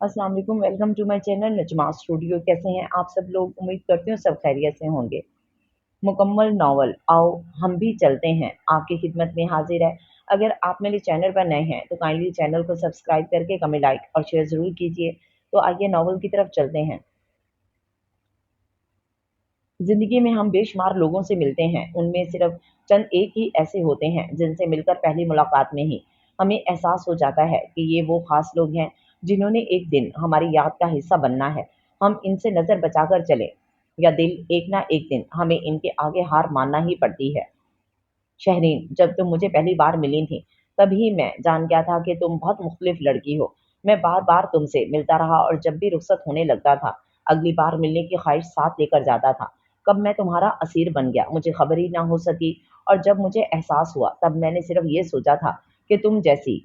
अस्सलाम वालेकुम। Welcome to my channel Najma studio. कैसे हैं आप सब लोग? उम्मीद करती हूँ सब खैरियत से होंगे। मुकम्मल नावल आओ हम भी चलते हैं आपकी खिदमत में हाजिर है। अगर आप मेरे चैनल पर नए हैं तो काइंडली चैनल को सब्सक्राइब करके कमेंट लाइक और शेयर ज़रूर कीजिए। तो आइए नावल की तरफ चलते हैं। ज़िंदगी में हम बेशुमार लोगों से मिलते हैं, उनमें सिर्फ चंद एक ही ऐसे होते हैं जिनसे मिलकर पहली मुलाकात में ही हमें एहसास हो जाता है कि ये वो खास लोग हैं जिन्होंने एक दिन हमारी याद का हिस्सा बनना है। हम इनसे नज़र बचाकर चले या दिल एक ना एक दिन हमें इनके आगे हार मानना ही पड़ती है। शहरीन, जब तुम मुझे पहली बार मिली थी तभी मैं जान गया था कि तुम बहुत मुख्तलिफ लड़की हो। मैं बार बार तुमसे मिलता रहा और जब भी रुखसत होने लगता था अगली बार मिलने की ख्वाहिश साथ लेकर जाता था। कब मैं तुम्हारा असीर बन गया मुझे खबर ही ना हो सकी, और जब मुझे एहसास हुआ तब मैंने सिर्फ ये सोचा था कि तुम जैसी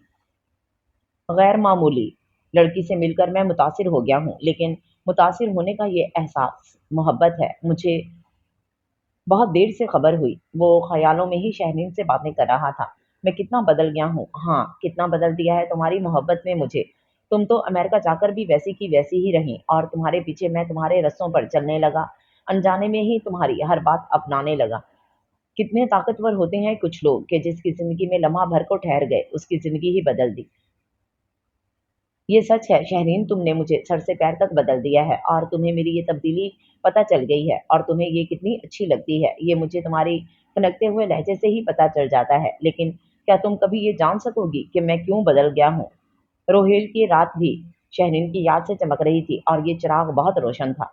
गैर मामूली लड़की से मिलकर मैं मुतासिर हो गया हूँ। लेकिन मुतासिर होने का ये एहसास मोहब्बत है। मुझे बहुत देर से खबर हुई। वो ख़यालों में ही शहरीन से बातें कर रहा था। मैं कितना बदल गया हूँ, हाँ, कितना बदल दिया है तुम्हारी मोहब्बत ने मुझे। तुम तो अमेरिका जाकर भी वैसी की वैसी ही रहीं और तुम्हारे पीछे मैं तुम्हारे रस्सों पर चलने लगा। अनजाने में ही तुम्हारी हर बात अपनाने लगा। कितने ताकतवर होते हैं कुछ लोग कि जिसकी ज़िंदगी में लम्हा भर को ठहर गए, उसकी ज़िंदगी ही बदल दी। ये सच है शहरीन, तुमने मुझे सर से पैर तक बदल दिया है और तुम्हें मेरी ये तब्दीली पता चल गई है और तुम्हें ये कितनी अच्छी लगती है ये मुझे तुम्हारी खनकते हुए लहजे से ही पता चल जाता है। लेकिन क्या तुम कभी ये जान सकोगी कि मैं क्यों बदल गया हूँ? रोहेल की रात भी शहरीन की याद से चमक रही थी और ये चिराग बहुत रोशन था।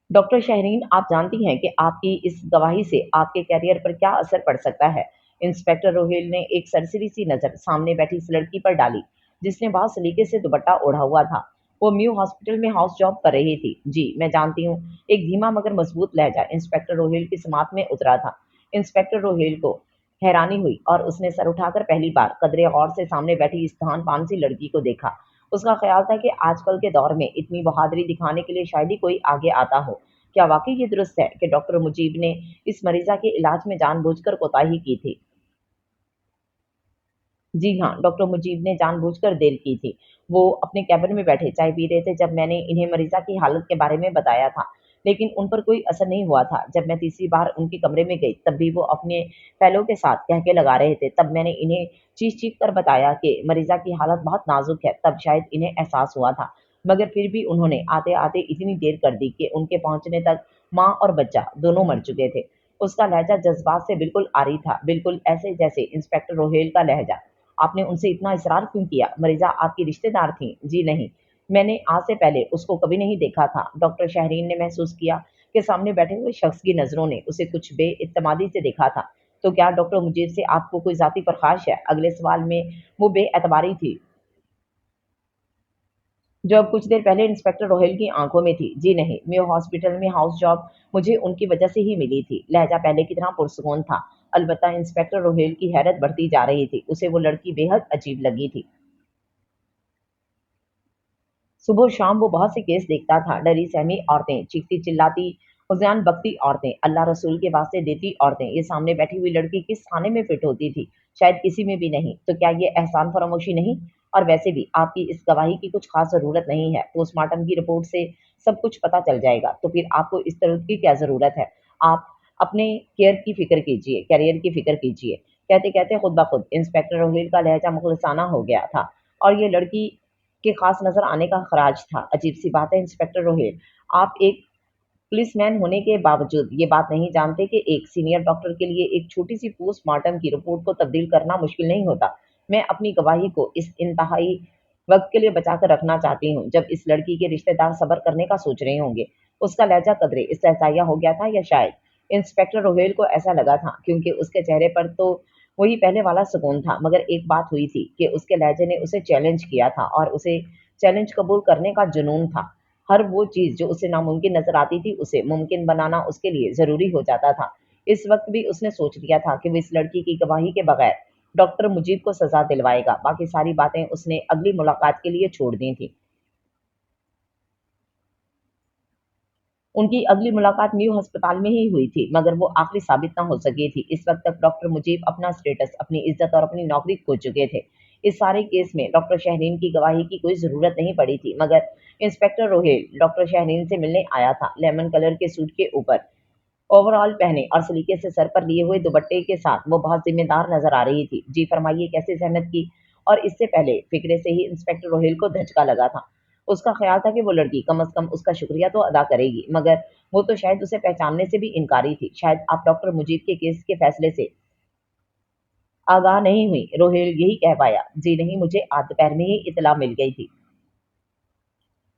डॉक्टर शहरीन, आप जानती हैं कि आपकी इस गवाही से आपके करियर पर क्या असर पड़ सकता है। इंस्पेक्टर रोहेल ने एक सरसरी सी नज़र सामने बैठी इस लड़की पर डाली जिसने बहुत सलीके से दुपट्टा ओढ़ा हुआ था। वो म्यू हॉस्पिटल में हाउस जॉब कर रही थी। जी मैं जानती हूँ। एक धीमा मगर मजबूत लहजा इंस्पेक्टर रोहेल की समात में उतरा था। इंस्पेक्टर रोहेल को हैरानी हुई और उसने सर उठाकर पहली बार कदरे गौर से सामने बैठी इस धान पान सी लड़की को देखा। उसका ख्याल था कि आजकल के दौर में इतनी बहादुरी दिखाने के लिए शायद ही कोई आगे आता हो। क्या वाकई ये दुरुस्त है कि डॉक्टर मुजीब ने इस मरीजा के इलाज में जानबूझकर कोताही की थी? जी हाँ, डॉक्टर मुजीब ने जानबूझकर देर की थी। वो अपने कैबिन में बैठे चाय पी रहे थे जब मैंने इन्हें मरीज़ा की हालत के बारे में बताया था। लेकिन उन पर कोई असर नहीं हुआ था। जब मैं तीसरी बार उनके कमरे में गई तब भी वो अपने फ़ैलो के साथ कहके लगा रहे थे। तब मैंने इन्हें चीख-चीख कर बताया कि मरीज़ा की हालत बहुत नाज़ुक है, तब शायद इन्हें एहसास हुआ था। मगर फिर भी उन्होंने आते-आते इतनी देर कर दी कि उनके पहुँचने तक माँ और बच्चा दोनों मर चुके थे। उसका लहज़ा जज़्बात से बिल्कुल आरी था, बिल्कुल ऐसे जैसे इंस्पेक्टर रोहेल का लहज़ा। आपने उनसे इतना इज़रार क्यों किया? मरीज़ा आपकी रिश्तेदार थीं? जी नहीं, मैंने आज से पहले उसको कभी नहीं देखा था। डॉक्टर शहरीन ने महसूस किया कि सामने बैठे हुए शख्स की नज़रों ने उसे कुछ बेइत्तेमादी से देखा था। तो क्या डॉक्टर मुजीब से आपको कोई ज़ाती ख़्वाहिश है? अगले सवाल में वो बेएतबारी थी जो अब कुछ देर पहले इंस्पेक्टर रोहेल की आंखों में थी। जी नहीं, मेयो हॉस्पिटल में हाउस जॉब मुझे उनकी वजह से ही मिली थी। लहजा पहले की तरह पुरसुकून था। अलबत्ता इंस्पेक्टर रोहेल की हैरत बढ़ती जा रही थी। उसे वो लड़की बेहद अजीब लगी थी। सुबह शाम वो बहुत से केस देखता था। डरी सहमी औरतें, चीखती चिल्लाती, हुज़ैन बकती औरतें, अल्लाह रसूल के वास्ते देती औरतें। ये सामने बैठी हुई लड़की किस खाने में फिट होती थी? शायद किसी में भी नहीं। तो क्या ये एहसान फरामोशी नहीं? और वैसे भी आपकी इस गवाही की कुछ खास ज़रूरत नहीं है। पोस्टमार्टम की रिपोर्ट से सब कुछ पता चल जाएगा। तो फिर आपको इस तरह की क्या ज़रूरत है? आप अपने केयर की फ़िक्र कीजिए, करियर की फ़िक्र कीजिए। कहते-कहते खुद ब खुद इंस्पेक्टर रोहिल का लहज़ा मुखलिसाना हो गया था और ये लड़की के खास नज़र आने का खराज था। अजीब-सी बात है इंस्पेक्टर रोहिल, आप एक पुलिसमैन होने के बावजूद ये बात नहीं जानते कि एक सीनियर डॉक्टर के लिए एक छोटी-सी पोस्टमार्टम की रिपोर्ट को तब्दील करना मुश्किल नहीं होता। मैं अपनी गवाही को इस इंतहाई वक़्त के लिए बचा कर रखना चाहती हूँ, जब इस लड़की के रिश्तेदार सब्र करने का सोच रहे होंगे। उसका लहज़ा कदरे इस्तेहज़ाइया हो गया था या शायद इंस्पेक्टर रोहेल को ऐसा लगा था क्योंकि उसके चेहरे पर तो वही पहले वाला सुकून था, मगर एक बात हुई थी कि उसके लहजे ने उसे चैलेंज किया था और उसे चैलेंज कबूल करने का जुनून था। हर वो चीज़ जो उसे नामुमकिन नज़र आती थी, उसे मुमकिन बनाना उसके लिए ज़रूरी हो जाता था। इस वक़्त भी उसने सोच लिया था कि वो इस लड़की की गवाही के बगैर डॉक्टर मुजीब को सज़ा दिलवाएगा। बाकी सारी बातें उसने अगली मुलाकात के लिए छोड़ दी थी। उनकी अगली मुलाकात न्यू अस्पताल में ही हुई थी, मगर वो आखिरी साबित ना हो सकी थी। इस वक्त तक डॉक्टर मुजीब अपना स्टेटस, अपनी इज्जत और अपनी नौकरी खो चुके थे। इस सारे केस में डॉक्टर शहरीन की गवाही की कोई ज़रूरत नहीं पड़ी थी, मगर इंस्पेक्टर रोहेल डॉक्टर शहरीन से मिलने आया था। लेमन कलर के सूट के ऊपर ओवरऑल पहने और सलीके से सर पर लिए हुए दुपट्टे के साथ वो बहुत जिम्मेदार नजर आ रही थी। जी फरमाइए, कैसे जहमत की? और इससे पहले फिक्रे से ही इंस्पेक्टर रोहिल को धचका लगा था। उसका ख्याल था कि वो लड़की कम अज कम उसका शुक्रिया तो अदा करेगी, मगर वो तो शायद उसे पहचानने से भी इनकारी थी। शायद आप डॉक्टर मुजीब के केस के फैसले से आगाह नहीं हुई, रोहिल यही कह पाया। जी नहीं, मुझे आज दोपहर में ही इतला मिल गई थी,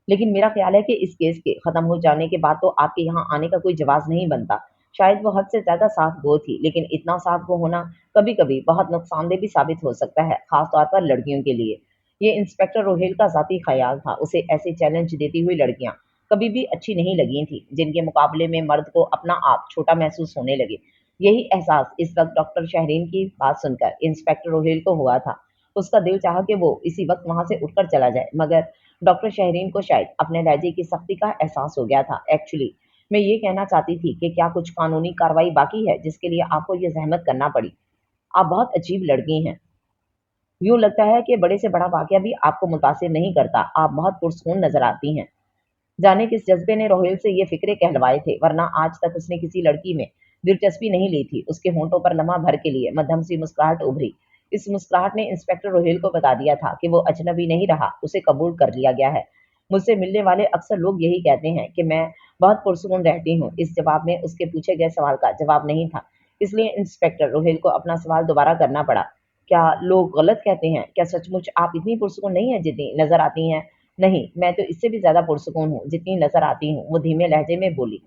लेकिन मेरा ख्याल है कि इस केस के खत्म हो जाने के बाद तो आपके यहाँ आने का कोई जवाब नहीं बनता। शायद वो हद से ज्यादा साफ गो थी, लेकिन इतना साफ गो होना कभी कभी बहुत नुकसानदेह भी साबित हो सकता है, खास तौर पर लड़कियों के लिए। ये इंस्पेक्टर रोहेल का जाती ख्याल था। उसे ऐसे चैलेंज देती हुई लड़कियां कभी भी अच्छी नहीं लगी थी, जिनके मुकाबले में मर्द को अपना आप छोटा महसूस होने लगे। यही एहसास इस वक्त डॉक्टर शहरीन की बात सुनकर इंस्पेक्टर रोहेल को हुआ था। उसका दिल चाहा कि वो इसी वक्त वहां से उठकर चला जाए, मगर डॉक्टर शहरीन को शायद अपने लहजे की सख्ती का एहसास हो गया था। एक्चुअली मैं ये कहना चाहती थी कि क्या कुछ कानूनी कार्रवाई बाकी है जिसके लिए आपको ये जहमत करना पड़ी? आप बहुत अजीब लड़की हैं। यूं लगता है कि बड़े से बड़ा वाकया भी आपको मुतासिर नहीं करता। आप बहुत पुरसकून नजर आती हैं। जाने किस जज्बे ने रोहेल से ये फिक्रे कहलवाए थे, वरना आज तक उसने किसी लड़की में दिलचस्पी नहीं ली थी। उसके होंठों पर लम्हा भर के लिए मध्यम सी मुस्कुराहट उभरी। इस मुस्कुराहट ने इंस्पेक्टर रोहेल को बता दिया था कि वो अजनबी नहीं रहा, उसे कबूल कर लिया गया है। मुझसे मिलने वाले अक्सर लोग यही कहते हैं कि मैं बहुत पुरसकून रहती हूँ। इस जवाब में उसके पूछे गए सवाल का जवाब नहीं था, इसलिए इंस्पेक्टर रोहेल को अपना सवाल दोबारा करना पड़ा। क्या लोग गलत कहते हैं? क्या सचमुच आप इतनी पुरसकून नहीं है जितनी नजर आती हैं? नहीं, मैं तो इससे भी ज़्यादा पुरसुकून हूँ, जितनी नज़र आती हूँ, वो धीमे लहजे में बोली।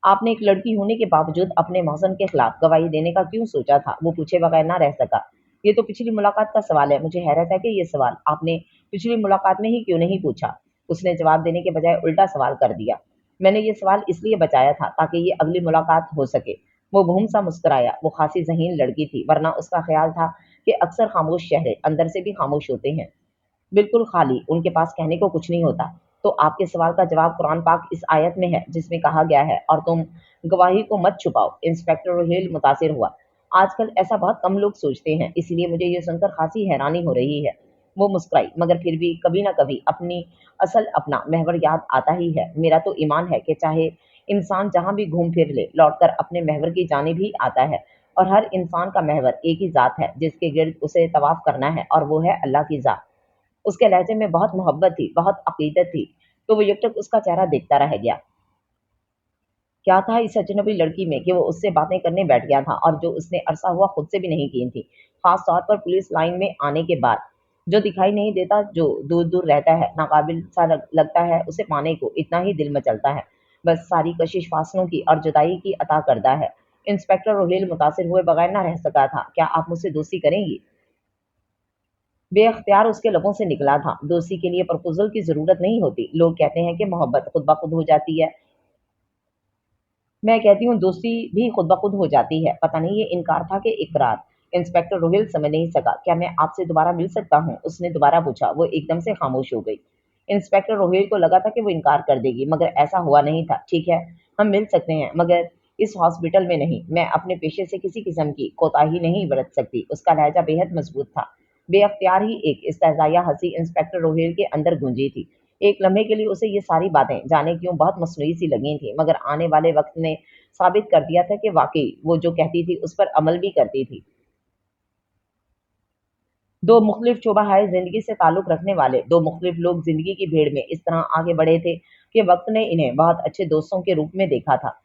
आपने एक लड़की होने के बावजूद अपने मौज़न के खिलाफ गवाही देने का क्यों सोचा था? वो पूछे बगैर ना रह सका। ये तो पिछली मुलाकात का सवाल है। मुझे हैरत है कि ये सवाल आपने पिछली मुलाकात में ही क्यों नहीं पूछा? उसने जवाब देने के बजाय उल्टा सवाल कर दिया। मैंने ये सवाल इसलिए बचाया था ताकि ये अगली मुलाकात हो सके। वो भूम सा मुस्कुराया। वो खासी ज़हीन लड़की थी, वरना उसका ख्याल था कि अक्सर खामोश चेहरे अंदर से भी खामोश होते हैं। बिल्कुल खाली, उनके पास कहने को कुछ नहीं होता। तो आपके सवाल का जवाब कुरान पाक इस आयत में है जिसमें कहा गया है, और तुम गवाही को मत छुपाओ। इंस्पेक्टर रोहेल मुतासिर हुआ। आजकल ऐसा बहुत कम लोग सोचते हैं, इसलिए मुझे ये सुनकर खासी हैरानी हो रही है। वो मुस्कुराई, मगर फिर भी कभी ना कभी अपनी असल अपना महवर याद आता ही है। मेरा तो ईमान है कि चाहे इंसान जहां भी घूम फिर ले, लौटकर अपने महवर की जानिब ही आता है। और हर इंसान का महवर एक ही जात है जिसके गिर्द उसे तवाफ करना है, और वो है अल्लाह की जात। उसके लहजे में बहुत मोहब्बत थी, बहुत अकीदत थी। तो वो यकटक उसका चेहरा देखता रह गया। क्या था इस अजनबी लड़की में कि वो उससे बातें करने बैठ गया था, और जो उसने अरसा हुआ खुद से भी नहीं की थी, खास तौर पर पुलिस लाइन में आने के बाद। जो दिखाई नहीं देता, जो दूर दूर रहता है, नाकाबिल सा लगता है, उसे पाने को इतना ही दिल मचलता है। बस सारी कशिश फासलों की और जुदाई की अता करदा है। इंस्पेक्टर रोहेल मुतासिर हुए बगैर ना रह सका था। क्या आप मुझसे दोस्ती करेंगी? बेअख्तियार उसके लबों से निकला था। दोस्ती के लिए प्रपोजल की जरूरत नहीं होती। लोग कहते हैं कि मोहब्बत खुद ब खुद हो जाती है। मैं कहती हूँ दोस्ती भी खुद ब खुद हो जाती है। पता नहीं ये इनकार था कि इकरार। इंस्पेक्टर रोहिल समझ नहीं सका। क्या मैं आपसे दोबारा मिल सकता हूँ? उसने दोबारा पूछा। वो एकदम से खामोश हो गई। इंस्पेक्टर रोहिल को लगा था कि वो इनकार कर देगी, मगर ऐसा हुआ नहीं था। ठीक है, हम मिल सकते हैं, मगर इस हॉस्पिटल में नहीं। मैं अपने पेशे से किसी किस्म की कोताही नहीं बरत सकती। उसका लहजा बेहद मजबूत था। बेअख्तियार ही एक इस्तेज़ाया हंसी इंस्पेक्टर रोहिल के अंदर गूंजी थी। एक लम्हे के लिए उसे ये सारी बातें जाने क्यों बहुत मसनूई सी लगी थी, मगर आने वाले वक्त ने साबित कर दिया था कि वाकई वो जो कहती थी उस पर अमल भी करती थी। दो मुख्तलिफ शोबा जिंदगी से ताल्लुक रखने वाले दो मुख्तलिफ लोग जिंदगी की भीड़ में इस तरह आगे बढ़े थे कि वक्त ने इन्हें बहुत अच्छे दोस्तों के रूप में देखा था।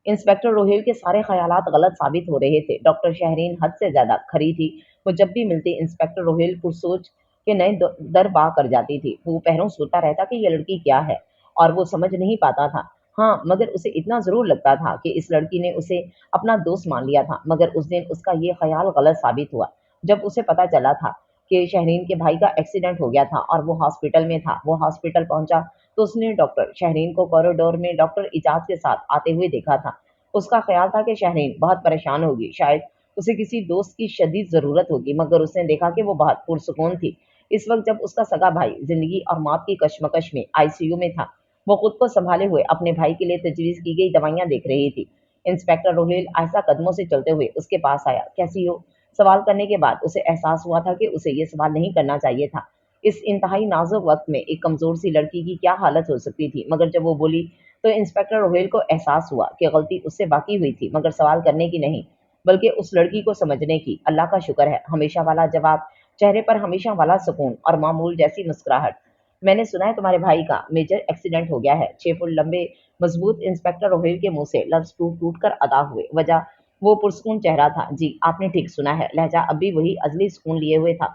इंस्पेक्टर रोहिल के सारे ख्यालात गलत साबित हो रहे थे। डॉक्टर शहरीन हद से ज्यादा खरी थी। वो जब भी मिलती इंस्पेक्टर रोहिल पुरसोच के नए दर बा कर जाती थी। वो पहरों सोचता रहता कि ये लड़की क्या है, और वो समझ नहीं पाता था। हाँ, मगर उसे इतना जरूर लगता था कि इस लड़की ने उसे अपना दोस्त मान लिया था। मगर उस दिन उसका ये ख्याल गलत साबित हुआ, जब उसे पता चला था कि शहरीन के भाई का एक्सीडेंट हो गया था और वो हॉस्पिटल में था। वो हॉस्पिटल पहुंचा तो उसने डॉक्टर शहरीन को कॉरिडोर में डॉक्टर इजाज के साथ आते हुए देखा था। उसका ख्याल था कि शहरीन बहुत परेशान होगी, शायद उसे किसी दोस्त की शदीद ज़रूरत होगी, मगर उसने देखा कि वो बहुत पुरसुकून थी। इस वक्त जब उसका सगा भाई जिंदगी और मौत की कश्मकश में आईसीयू में था, वो खुद को संभाले हुए अपने भाई के लिए तजवीज़ की गई दवाइयाँ देख रही थी। इंस्पेक्टर रोहेल आहिस्ता कदमों से चलते हुए उसके पास आया। कैसी हो? सवाल करने के बाद उसे एहसास हुआ था कि उसे ये सवाल नहीं करना चाहिए था। इस इंतहाई नाजुक वक्त में एक कमज़ोर सी लड़की की क्या हालत हो सकती थी, मगर जब वो बोली तो इंस्पेक्टर रोहेल को एहसास हुआ कि गलती उससे बाकी हुई थी, मगर सवाल करने की नहीं, बल्कि उस लड़की को समझने की। अल्लाह का शुक्र है, हमेशा वाला जवाब, चेहरे पर हमेशा वाला सुकून और मामूल जैसी मुस्कुराहट। मैंने सुना है तुम्हारे भाई का मेजर एक्सीडेंट हो गया है। 6 फुट लंबे मजबूत इंस्पेक्टर रोहेल के मुंह से लफ्ज टूट टूट कर अदा हुए। वजह वो पुरस्कून चेहरा था। जी, आपने ठीक सुना है। लहजा अब भी वही अजली सुकून लिए हुए था।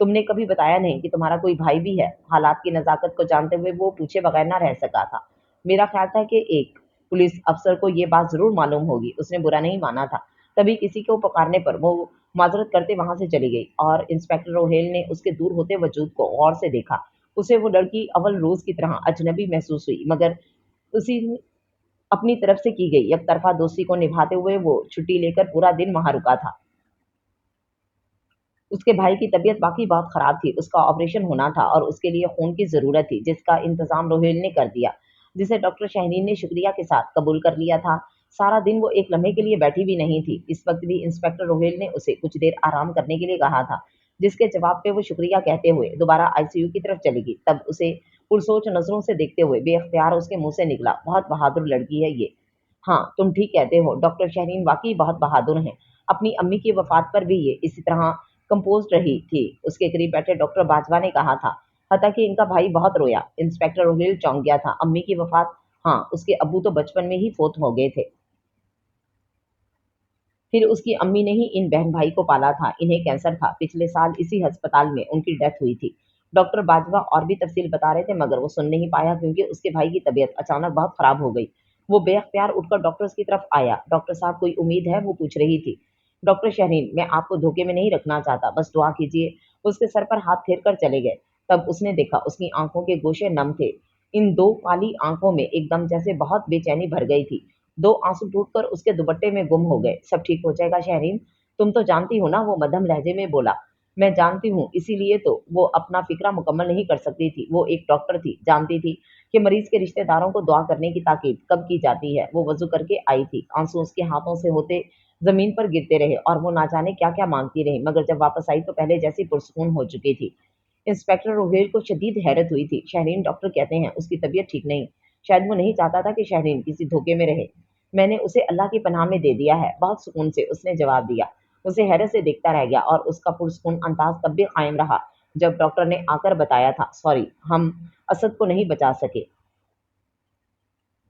तुमने कभी बताया नहीं कि तुम्हारा कोई भाई भी है। हालात की नजाकत को जानते हुए वो पूछे बगैर ना रह सका था। मेरा ख्याल था कि एक पुलिस अफसर को ये बात जरूर मालूम होगी। उसने बुरा नहीं माना था। तभी किसी को पुकारने पर वो माजरत करते वहां से चली गई और इंस्पेक्टर रोहेल ने उसके दूर होते वजूद को गौर से देखा। उसे वो लड़की अव्वल रोज की तरह अजनबी महसूस हुई, मगर उसी अपनी तरफ से की गई एकतरफा दोस्ती को निभाते हुए वो छुट्टी लेकर पूरा दिन वहां रुका था। उसके भाई की तबीयत बाकी बहुत खराब थी। उसका ऑपरेशन होना था और उसके लिए खून की जरूरत थी, जिसका इंतजाम रोहेल ने कर दिया, जिसे डॉक्टर शहरीन ने शुक्रिया के साथ कबूल कर लिया था। सारा दिन वो एक लम्हे के लिए बैठी भी नहीं थी। इस वक्त भी इंस्पेक्टर रोहेल ने उसे कुछ देर आराम करने के लिए कहा था, जिसके जवाब पे वो शुक्रिया कहते हुए दोबारा आईसीयू की तरफ चली गई। तब उसे पुरसोच नजरों से देखते हुए बेख्तियार उसके मुंह से निकला, बहुत बहादुर लड़की है ये। हाँ, तुम ठीक कहते हो। डॉक्टर शहरीन वाकई बहुत बहादुर हैं। अपनी अम्मी की वफात पर भी ये इसी तरह कंपोज रही थी। उसके करीब बैठे डॉक्टर बाजवा ने कहा था। हालांकि इनका भाई बहुत रोया। इंस्पेक्टर रोहेल चौंक गया था। अम्मी की वफात? हाँ, उसके अब्बू तो बचपन में ही फोत हो गए थे। फिर उसकी अम्मी ने ही इन बहन भाई को पाला था। इन्हें कैंसर था। पिछले साल इसी अस्पताल में उनकी डेथ हुई थी। डॉक्टर बाजवा और भी तफसील बता रहे थे, मगर वो सुन नहीं पाया क्योंकि उसके भाई की तबीयत अचानक बहुत खराब हो गई। वो बेअख्तियार उठकर डॉक्टर्स की तरफ आया। डॉक्टर साहब, कोई उम्मीद है? वो पूछ रही थी। डॉक्टर शहरीन, मैं आपको धोखे में नहीं रखना चाहता, बस दुआ कीजिए। उसके सर पर हाथ फेर कर चले गए। तब उसने देखा उसकी आंखों के गोशे नम थे। इन दो काली आंखों में एकदम जैसे बहुत बेचैनी भर गई थी। दो आंसू टूटकर उसके दुपट्टे में गुम हो गए। सब ठीक हो जाएगा शहरीन, तुम तो जानती हो ना, वो मध्यम लहजे में बोला। मैं जानती हूँ, इसीलिए तो वो अपना फिक्रा मुकम्मल नहीं कर सकती थी। वो एक डॉक्टर थी, जानती थी कि मरीज के रिश्तेदारों को दुआ करने की ताकीद कब की जाती है। वो वजू करके आई थी। आंसू उसके हाथों से होते जमीन पर गिरते रहे और वो ना जाने क्या क्या मांगती रही, मगर जब वापस आई तो पहले जैसी पुरसकून हो चुकी थी। इंस्पेक्टर रोहेल को शदीद हैरत हुई थी। शहरीन, डॉक्टर कहते हैं उसकी तबीयत ठीक नहीं। शायद वो नहीं चाहता था कि शहरीन किसी धोखे में रहे। मैंने उसे अल्लाह की पनाह में दे दिया है, बहुत सुकून से उसने जवाब दिया। उसे हैरत से देखता रह गया और उसका पुरसकून अंदाज तब भी कायम रहा जब डॉक्टर ने आकर बताया था, सॉरी, हम असद को नहीं बचा सके।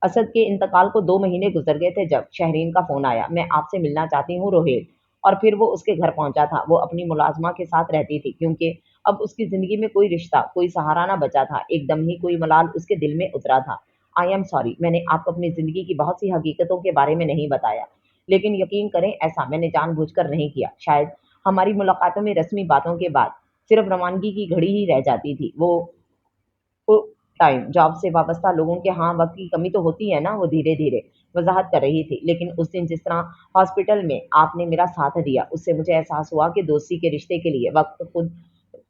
असद के इंतकाल को 2 महीने गुजर गए थे जब शहरीन का फोन आया। मैं आपसे मिलना चाहती हूँ रोहेल। और फिर वो उसके घर पहुंचा था। वो अपनी मुलाजमा के साथ रहती थी क्योंकि अब उसकी जिंदगी में कोई रिश्ता, कोई सहारा ना बचा था। एकदम ही कोई मलाल उसके दिल में उतरा था। आई एम सॉरी, मैंने आपको अपनी जिंदगी की बहुत सी हकीकतों के बारे में नहीं बताया, लेकिन यकीन करें ऐसा मैंने जानबूझकर नहीं किया। शायद हमारी मुलाकातों में रस्मी बातों के बाद सिर्फ रवानगी की घड़ी ही रह जाती थी। वो टाइम जॉब से वाबस्ता लोगों के, हाँ, वक्त की कमी तो होती है ना, वो धीरे धीरे वजाहत कर रही थी। लेकिन उस दिन जिस तरह हॉस्पिटल में आपने मेरा साथ दिया, उससे मुझे एहसास हुआ कि दोस्ती के रिश्ते के लिए वक्त खुद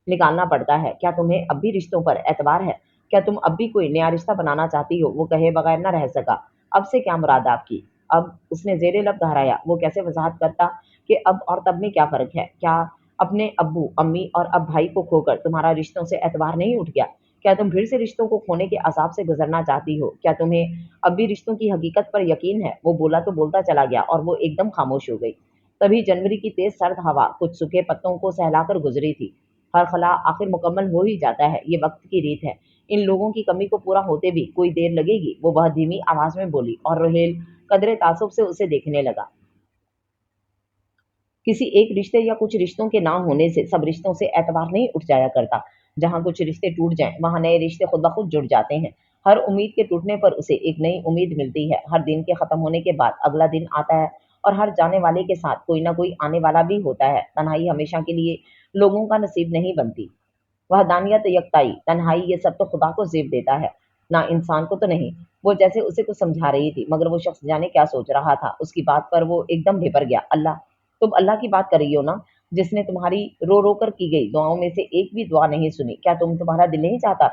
निकालना पड़ता है। क्या तुम्हें अब भी रिश्तों पर एतबार है? क्या तुम अब भी कोई नया रिश्ता बनाना चाहती हो? वो कहे बगैर ना रह सका। अब से क्या मुराद आपकी? अब उसने जेरे लब दोहराया। वो कैसे वजाहत करता कि अब और तब में क्या फर्क है? क्या अपने अब्बू अम्मी और अब भाई को खोकर तुम्हारा रिश्तों से एतबार नहीं उठ गया? क्या तुम फिर से रिश्तों को खोने के अज़ाब से गुजरना चाहती हो? क्या तुम्हें अब भी रिश्तों की हकीकत पर यकीन है? वो बोला तो बोलता चला गया और वो एकदम खामोश हो गई। तभी जनवरी की तेज सर्द हवा कुछ सूखे पत्तों को सहलाकर गुजरी थी। हर खला आखिर मुकम्मल हो ही जाता है, ये वक्त की रीत है। इन लोगों की कमी को पूरा होते भी कोई देर लगेगी, वो बहुत धीमी आवाज में बोली। और रोहेल कदरे तासुब से उसे देखने लगा। किसी एक रिश्ते या कुछ रिश्तों के ना होने से सब रिश्तों से एतबार नहीं उठ जाया करता। जहाँ कुछ रिश्ते टूट जाएं, वहाँ नए रिश्ते खुद ब खुद जुड़ जाते हैं। हर उम्मीद के टूटने पर उसे एक नई उम्मीद मिलती है। हर दिन के खत्म होने के बाद अगला दिन आता है और हर जाने वाले के साथ कोई ना कोई आने वाला भी होता है। तन्हाई हमेशा के लिए लोगों का नसीब नहीं बनती। वहदानियत, यकताई, तन्हाई, ये सब तो खुदा को ज़ेब देता है, ना इंसान को तो नहीं। वो जैसे उसे कुछ समझा रही थी, मगर वो शख्स जाने क्या सोच रहा था। उसकी बात पर वो एकदम भीतर गया। अल्लाह? तुम अल्लाह की बात कर रही हो ना? जिसने तुम्हारी रो रो कर की गई दुआओं में से एक भी दुआ नहीं सुनी? क्या तुम्हारा दिल नहीं चाहता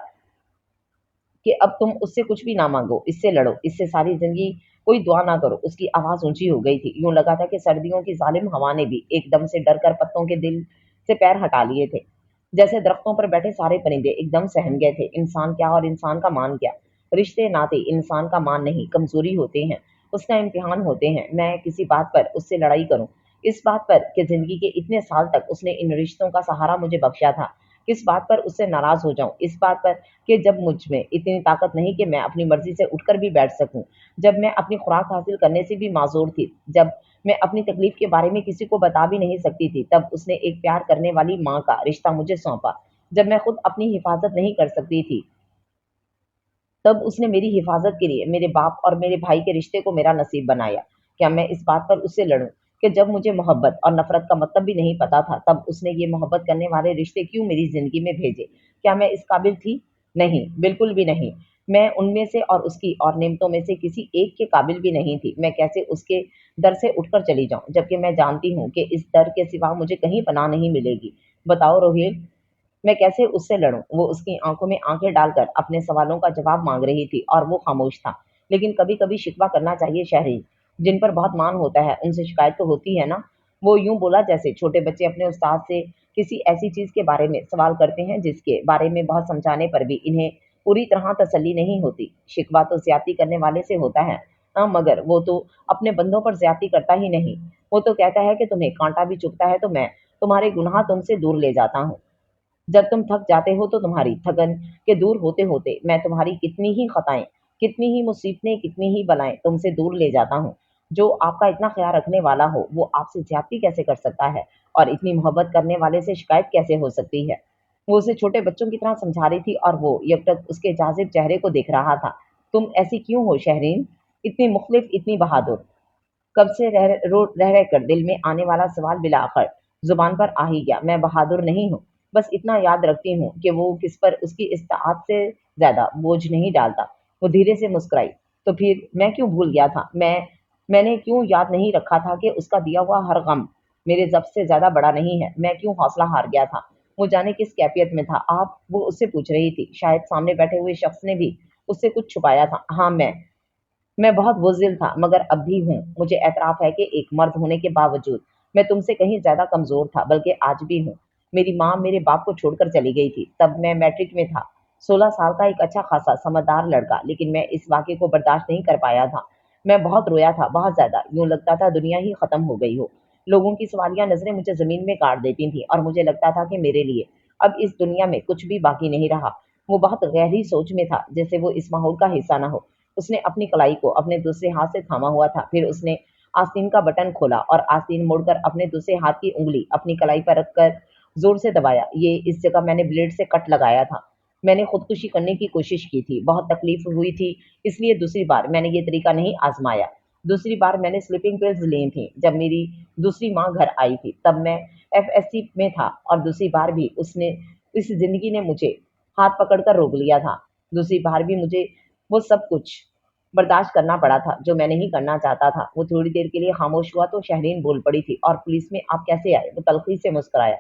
कि अब तुम उससे कुछ भी ना मांगो, इससे लड़ो, इससे सारी जिंदगी कोई दुआ ना करो? उसकी आवाज ऊंची हो गई थी, यूं लगा था कि सर्दियों की जालिम हवा ने भी एकदम से डर कर पत्तों के दिल से पैर हटा लिए थे। जैसे दरख्तों पर बैठे सारे परिंदे एकदम सहम गए थे। इंसान क्या और इंसान का मान क्या? रिश्ते नाते इंसान का मान नहीं, कमजोरी होते हैं, उसका इम्तिहान होते हैं। मैं किसी बात पर उससे लड़ाई करूं, इस बात पर कि जिंदगी के इतने साल तक उसने इन रिश्तों का सहारा मुझे बख्शा था? किस बात पर उससे नाराज हो जाऊं, इस बात पर कि जब मुझ में इतनी ताकत नहीं कि मैं अपनी मर्जी से उठकर भी बैठ सकूं, जब मैं अपनी खुराक हासिल करने से भी माजूर थी, जब मैं अपनी तकलीफ के बारे में किसी को बता भी नहीं सकती थी, तब उसने एक प्यार करने वाली माँ का रिश्ता मुझे सौंपा। जब मैं खुद अपनी हिफाजत नहीं कर सकती थी, तब उसने मेरी हिफाजत के लिए मेरे बाप और मेरे भाई के रिश्ते को मेरा नसीब बनाया। क्या मैं इस बात पर उससे लड़ूं कि जब मुझे मोहब्बत और नफरत का मतलब भी नहीं पता था, तब उसने ये मोहब्बत करने वाले रिश्ते क्यों मेरी जिंदगी में भेजे? क्या मैं इस काबिल थी? नहीं, बिल्कुल भी नहीं। मैं उनमें से और उसकी और नेमतों में से किसी एक के काबिल भी नहीं थी। मैं कैसे उसके दर से उठकर चली जाऊं, जबकि मैं जानती हूँ कि इस दर के सिवा मुझे कहीं पनाह नहीं मिलेगी? बताओ रोहिल, मैं कैसे उससे लड़ूं? वो उसकी आंखों में आंखें डालकर अपने सवालों का जवाब मांग रही थी और वो खामोश था। लेकिन कभी कभी शिकवा करना चाहिए शहरी, जिन पर बहुत मान होता है उनसे शिकायत तो होती है ना? वो यूं बोला जैसे छोटे बच्चे अपने उस्ताद से किसी ऐसी चीज के बारे में सवाल करते हैं जिसके बारे में बहुत समझाने पर भी इन्हें पूरी तरह तसल्ली नहीं होती। शिकवा तो ज्यादती करने वाले से होता है। हाँ, मगर वो तो अपने बंदों पर ज्यादती करता ही नहीं। वो तो कहता है कि तुम्हें कांटा भी चुभता है तो मैं तुम्हारे गुनाह तुमसे दूर ले जाता हूँ। जब तुम थक जाते हो तो तुम्हारी थकन के दूर होते होते मैं तुम्हारी कितनी ही खताएं, कितनी ही मुसीबतें, कितनी ही बलाएं तुमसे दूर ले जाता हूँ। जो आपका इतना ख्याल रखने वाला हो वो आपसे ज्यादती कैसे कर सकता है? और इतनी मोहब्बत करने वाले से शिकायत कैसे हो सकती है? वो उसे छोटे बच्चों की तरह समझा रही थी और वो जब तक उसके जाजिब चेहरे को देख रहा था। तुम ऐसी क्यों हो शहरीन? इतनी मुखलिफ, इतनी बहादुर? कब से रह कर दिल में आने वाला सवाल बिलाकर जुबान पर आ ही गया। मैं बहादुर नहीं हूँ, बस इतना याद रखती हूँ कि वो किस पर उसकी इस्ताअत से ज्यादा बोझ नहीं डालता। वो धीरे से मुस्कुराई। तो फिर मैं क्यों भूल गया था? मैंने क्यों याद नहीं रखा था कि उसका दिया हुआ हर गम मेरे ज़ब्त से ज्यादा बड़ा नहीं है? मैं क्यों हौसला हार गया था? वो जाने किस कैफियत में था। आप, वो उससे पूछ रही थी। शायद सामने बैठे हुए शख्स ने भी उससे कुछ छुपाया था। हाँ, मैं बहुत बुज़दिल था, मगर अब भी हूँ। मुझे एतराफ़ है कि एक मर्द होने के बावजूद मैं तुमसे कहीं ज़्यादा कमज़ोर था, बल्कि आज भी हूँ। मेरी माँ मेरे बाप को छोड़कर चली गई थी, तब मैं मैट्रिक में था। 16 साल का एक अच्छा-खासा समझदार लड़का, लेकिन मैं इस वाक़े को बर्दाश्त नहीं कर पाया था। मैं बहुत रोया था, बहुत ज़्यादा। यूँ लगता था दुनिया ही ख़त्म हो गई हो। लोगों की सवालिया नज़रें मुझे ज़मीन में गाड़ देती थीं और मुझे लगता था कि मेरे लिए अब इस दुनिया में कुछ भी बाकी नहीं रहा। वो बहुत गहरी सोच में था, जैसे वो इस माहौल का हिस्सा न हो। उसने अपनी कलाई को अपने दूसरे हाथ से थामा हुआ था। फिर उसने आस्तीन का बटन खोला और आस्तीन मोड़कर अपने दूसरे हाथ की उंगली अपनी कलाई पर रखकर जोर से दबाया। ये इस जगह मैंने ब्लेड से कट लगाया था। मैंने खुदकुशी करने की कोशिश की थी, बहुत तकलीफ हुई थी, इसलिए दूसरी बार मैंने ये तरीका नहीं आजमाया। दूसरी बार मैंने स्लीपिंग पिल्स ली थी जब मेरी दूसरी माँ घर आई थी, तब मैं एफएससी में था और दूसरी बार भी उसने इस जिंदगी ने मुझे हाथ पकड़कर रोक लिया था। दूसरी बार भी मुझे वो सब कुछ बर्दाश्त करना पड़ा था जो मैं नहीं करना चाहता था। वो थोड़ी देर के लिए खामोश हुआ तो शहरीन बोल पड़ी थी। और पुलिस में आप कैसे आए? वो तल्खी से मुस्कुराया।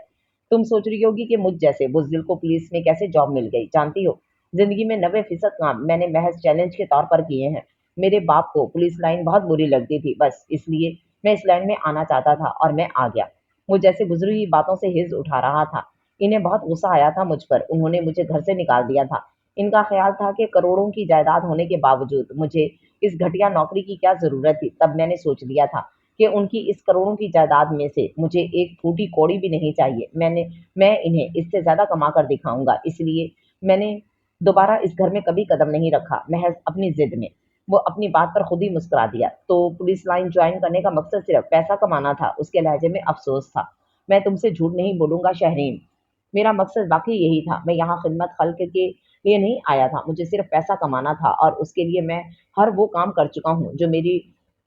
तुम सोच रही होगी कि मुझ जैसे बुज़दिल को पुलिस में कैसे जॉब मिल गई। जानती हो, जिंदगी में 90% काम मैंने महज चैलेंज के तौर पर किए हैं। मेरे बाप को पुलिस लाइन बहुत बुरी लगती थी, बस इसलिए मैं इस लाइन में आना चाहता था और मैं आ गया। वो जैसे गुजरी हुई बातों से हिज उठा रहा था। इन्हें बहुत गुस्सा आया था मुझ पर। उन्होंने मुझे घर से निकाल दिया था। इनका ख्याल था कि करोड़ों की जायदाद होने के बावजूद मुझे इस घटिया नौकरी की क्या ज़रूरत थी। तब मैंने सोच लिया था कि उनकी इस करोड़ों की जायदाद में से मुझे एक फूटी कौड़ी भी नहीं चाहिए। मैं इन्हें इससे ज़्यादा कमा कर दिखाऊंगा। इसलिए मैंने दोबारा इस घर में कभी कदम नहीं रखा, महज अपनी ज़िद में। वो अपनी बात पर खुद ही मुस्कुरा दिया। तो पुलिस लाइन ज्वाइन करने का मकसद सिर्फ पैसा कमाना था? उसके लहजे में अफसोस था। मैं तुमसे झूठ नहीं बोलूंगा शहरीन, मेरा मकसद वाकई यही था। मैं यहाँ खिदमत खल्क के लिए नहीं आया था। मुझे सिर्फ पैसा कमाना था और उसके लिए मैं हर वो काम कर चुका हूँ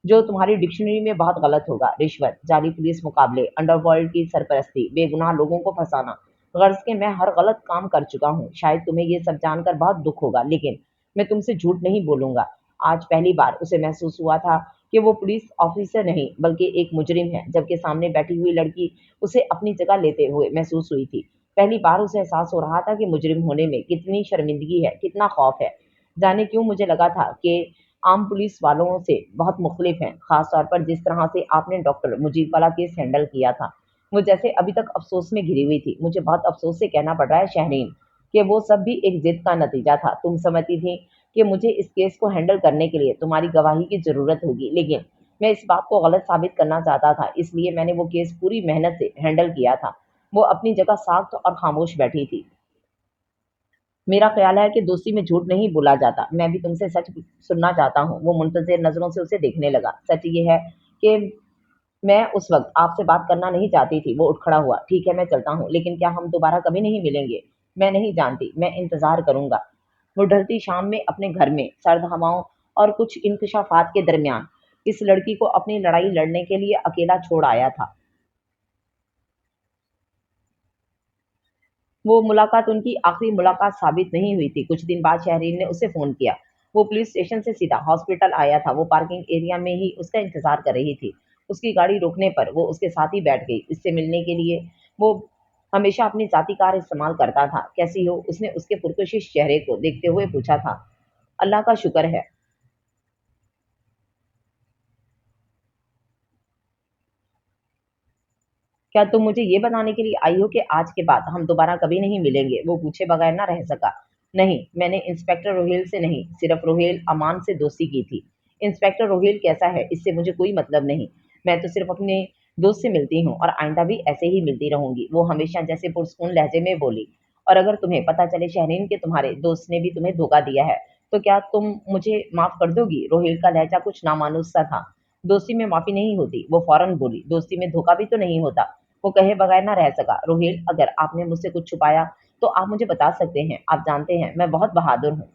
जो तुम्हारी डिक्शनरी में बहुत गलत होगा। रिश्वत, जाली पुलिस मुकाबले, अंडरवर्ल्ड की सरपरस्ती, बेगुनाह लोगों को फंसाना। गर्ज के मैं हर गलत काम कर चुका हूँ। शायद तुम्हें ये सब जानकर बहुत दुख होगा, लेकिन मैं तुमसे झूठ नहीं बोलूंगा। आज पहली बार उसे महसूस हुआ था कि वो पुलिस ऑफिसर नहीं बल्कि एक मुजरिम है, जबकि सामने बैठी हुई लड़की उसे अपनी जगह लेते हुए महसूस हुई थी। पहली बार उसे एहसास हो रहा था कि मुजरिम होने में कितनी शर्मिंदगी है, कितना खौफ है। जाने क्यों मुझे लगा था कि आम पुलिस वालों से बहुत मुख्तलिफ हैं, खास तौर पर जिस तरह से आपने डॉक्टर मुजीब वाला केस हैंडल किया था। वो जैसे अभी तक अफ़सोस में घिरी हुई थी। मुझे बहुत अफ़सोस से कहना पड़ रहा है शहरीन, कि वो सब भी एक ज़िद का नतीजा था। तुम समझती थी कि मुझे इस केस को हैंडल करने के लिए तुम्हारी गवाही की ज़रूरत होगी, लेकिन मैं इस बात को गलत साबित करना चाहता था, इसलिए मैंने वो केस पूरी मेहनत से हैंडल किया था। वो अपनी जगह साख्त और खामोश बैठी थी। मेरा ख्याल है कि दोस्ती में झूठ नहीं बोला जाता। मैं भी तुमसे सच सुनना चाहता हूँ। वो मुंतज़िर नज़रों से उसे देखने लगा। सच ये है कि मैं उस वक़्त आपसे बात करना नहीं चाहती थी। वो उठ खड़ा हुआ। ठीक है, मैं चलता हूँ, लेकिन क्या हम दोबारा कभी नहीं मिलेंगे? मैं नहीं जानती, मैं इंतज़ार करूँगा। वो ढलती शाम में अपने घर में, सर्द हवाओं और कुछ इंकशाफ़ात के दरमियान, इस लड़की को अपनी लड़ाई लड़ने के लिए अकेला छोड़ आया था। वो मुलाकात उनकी आखिरी मुलाकात साबित नहीं हुई थी। कुछ दिन बाद शहरीन ने उसे फ़ोन किया। वो पुलिस स्टेशन से सीधा हॉस्पिटल आया था। वो पार्किंग एरिया में ही उसका इंतज़ार कर रही थी। उसकी गाड़ी रोकने पर वो उसके साथ ही बैठ गई। इससे मिलने के लिए वो हमेशा अपनी ज़ाती कार इस्तेमाल करता था। कैसी हो? उसने उसके पुरकशिश चेहरे को देखते हुए पूछा था। अल्लाह का शुक्र है। क्या तुम मुझे ये बताने के लिए आई हो कि आज के बाद हम दोबारा कभी नहीं मिलेंगे? वो पूछे बगैर ना रह सका। नहीं, मैंने इंस्पेक्टर रोहेल से नहीं, सिर्फ रोहेल अमान से दोस्ती की थी। इंस्पेक्टर रोहेल कैसा है, इससे मुझे कोई मतलब नहीं। मैं तो सिर्फ अपने दोस्त से मिलती हूँ और आइंदा भी ऐसे ही मिलती रहूंगी। वो हमेशा जैसे पुरस्कून लहजे में बोली। और अगर तुम्हें पता चले शहरीन के तुम्हारे दोस्त ने भी तुम्हें धोखा दिया है, तो क्या तुम मुझे माफ कर दोगी? रोहेल का लहजा कुछ नामानुस सा था। दोस्ती में माफी नहीं होती, वो फौरन बोली। दोस्ती में धोखा भी तो नहीं होता। वो कहे बगैर ना रह सका। रोहेल, अगर आपने मुझसे कुछ छुपाया तो आप मुझे बता सकते हैं। आप जानते हैं मैं बहुत बहादुर हूँ।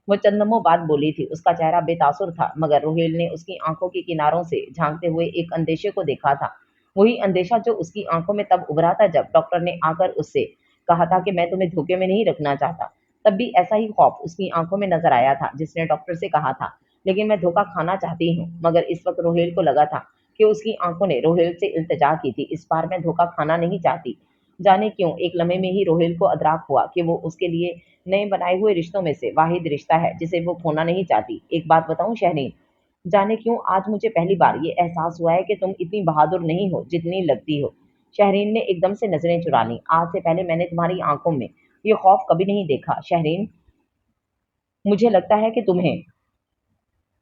वो चंद लम्हों बाद बोली थी। उसका चेहरा बेतासुर था, मगर रोहेल ने उसकी आंखों के किनारों से झांकते हुए एक अंदेशे को देखा था। वही अंदेशा जो उसकी आंखों में तब उभरा था जब डॉक्टर ने आकर उससे कहा था कि मैं तुम्हें धोखे में नहीं रखना चाहता। तब भी ऐसा ही खौफ उसकी आंखों में नजर आया था जिसने डॉक्टर से कहा था, लेकिन मैं धोखा खाना चाहती हूँ। मगर इस वक्त रोहेल को लगा था कि उसकी आंखों ने रोहेल से इल्तिजा की थी। इस बार मैं धोखा खाना नहीं चाहती। जाने क्यों एक लम्हे में ही रोहेल को अदराक हुआ कि वो उसके लिए नए बनाए हुए रिश्तों में से वाहिद रिश्ता है जिसे वो खोना नहीं चाहती। एक बात बताऊं शहरीन, जाने क्यों आज मुझे पहली बार ये एहसास हुआ है कि तुम इतनी बहादुर नहीं हो जितनी लगती हो। शहरीन ने एकदम से नजरें चुरा ली। आज से पहले मैंने तुम्हारी आंखों में ये खौफ कभी नहीं देखा। शहरीन, मुझे लगता है कि तुम्हें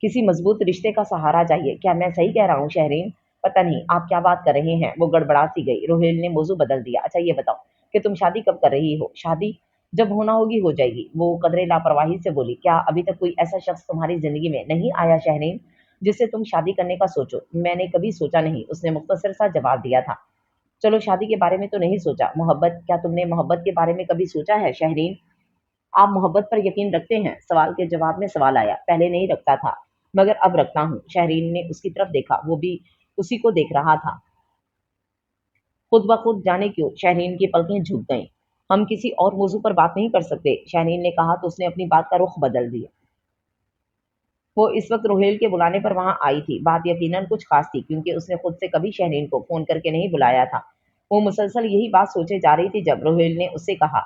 किसी मजबूत रिश्ते का सहारा चाहिए। क्या मैं सही कह रहा हूँ शहरीन? पता नहीं आप क्या बात कर रहे हैं। वो गड़बड़ा सी गई। रोहेल ने मौजू बदल दिया। अच्छा ये बताओ कि तुम शादी कब कर रही हो? शादी जब होना होगी हो जाएगी। वो कदरे लापरवाही से बोली। क्या अभी तक कोई ऐसा शख्स तुम्हारी जिंदगी में नहीं आया शहरीन, जिससे तुम शादी करने का सोचो? मैंने कभी सोचा नहीं, उसने मुख्तसर सा जवाब दिया था। चलो शादी के बारे में तो नहीं सोचा, मोहब्बत, क्या तुमने मोहब्बत के बारे में कभी सोचा है शहरीन? आप मोहब्बत पर यकीन रखते हैं? सवाल के जवाब में सवाल आया। पहले नहीं रखता था, मगर अब रखता हूँ। शहरीन ने उसकी तरफ देखा। वो भी उसी को देख रहा था। खुद ब खुद जाने क्यों शहरीन की पलकें झुक गईं। हम किसी और मौजू पर बात नहीं कर सकते? शहरीन ने कहा तो उसने अपनी बात का रुख बदल दिया। वो इस वक्त रोहेल के बुलाने पर वहां आई थी। बात यकीनन कुछ खास थी, क्योंकि उसने खुद से कभी शहरीन को फोन करके नहीं बुलाया था। वो मुसलसल यही बात सोचे जा रही थी जब रोहेल ने उससे कहा,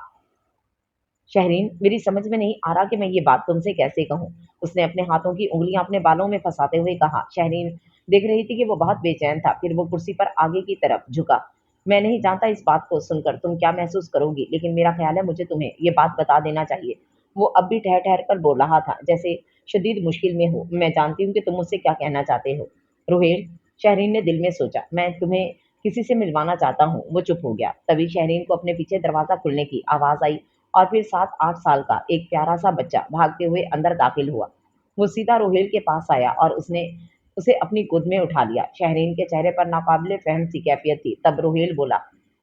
शहरीन, मेरी समझ में नहीं आ रहा कि मैं ये बात तुमसे कैसे कहूँ। उसने अपने हाथों की उंगलियां अपने बालों में फंसाते हुए कहा। शहरीन देख रही थी कि वो बहुत बेचैन था। फिर वो कुर्सी पर आगे की तरफ झुका। मैं नहीं जानता इस बात को सुनकर तुम क्या महसूस करोगी, लेकिन मेरा ख्याल है मुझे तुम्हें ये बात बता देना चाहिए। वो अब भी ठहर ठहर कर बोल रहा था, जैसे शदीद मुश्किल में हो। मैं जानती हूँ कि तुम मुझसे क्या कहना चाहते हो रोहेल। शहरीन ने दिल में सोचा, मैं तुम्हें किसी से मिलवाना चाहता हूँ। वो चुप हो गया। तभी शहरीन को अपने पीछे दरवाजा खुलने की आवाज आई और फिर 7-8 साल का एक प्यारा सा बच्चा भागते हुए अंदर दाखिल हुआ। वो सीधा रोहेल के पास आया और उसने उसे अपनी गोद में उठा लिया। शहरीन के चेहरे पर नाकाबिले फहम सी कैफियत थी। तब रोहेल बोला,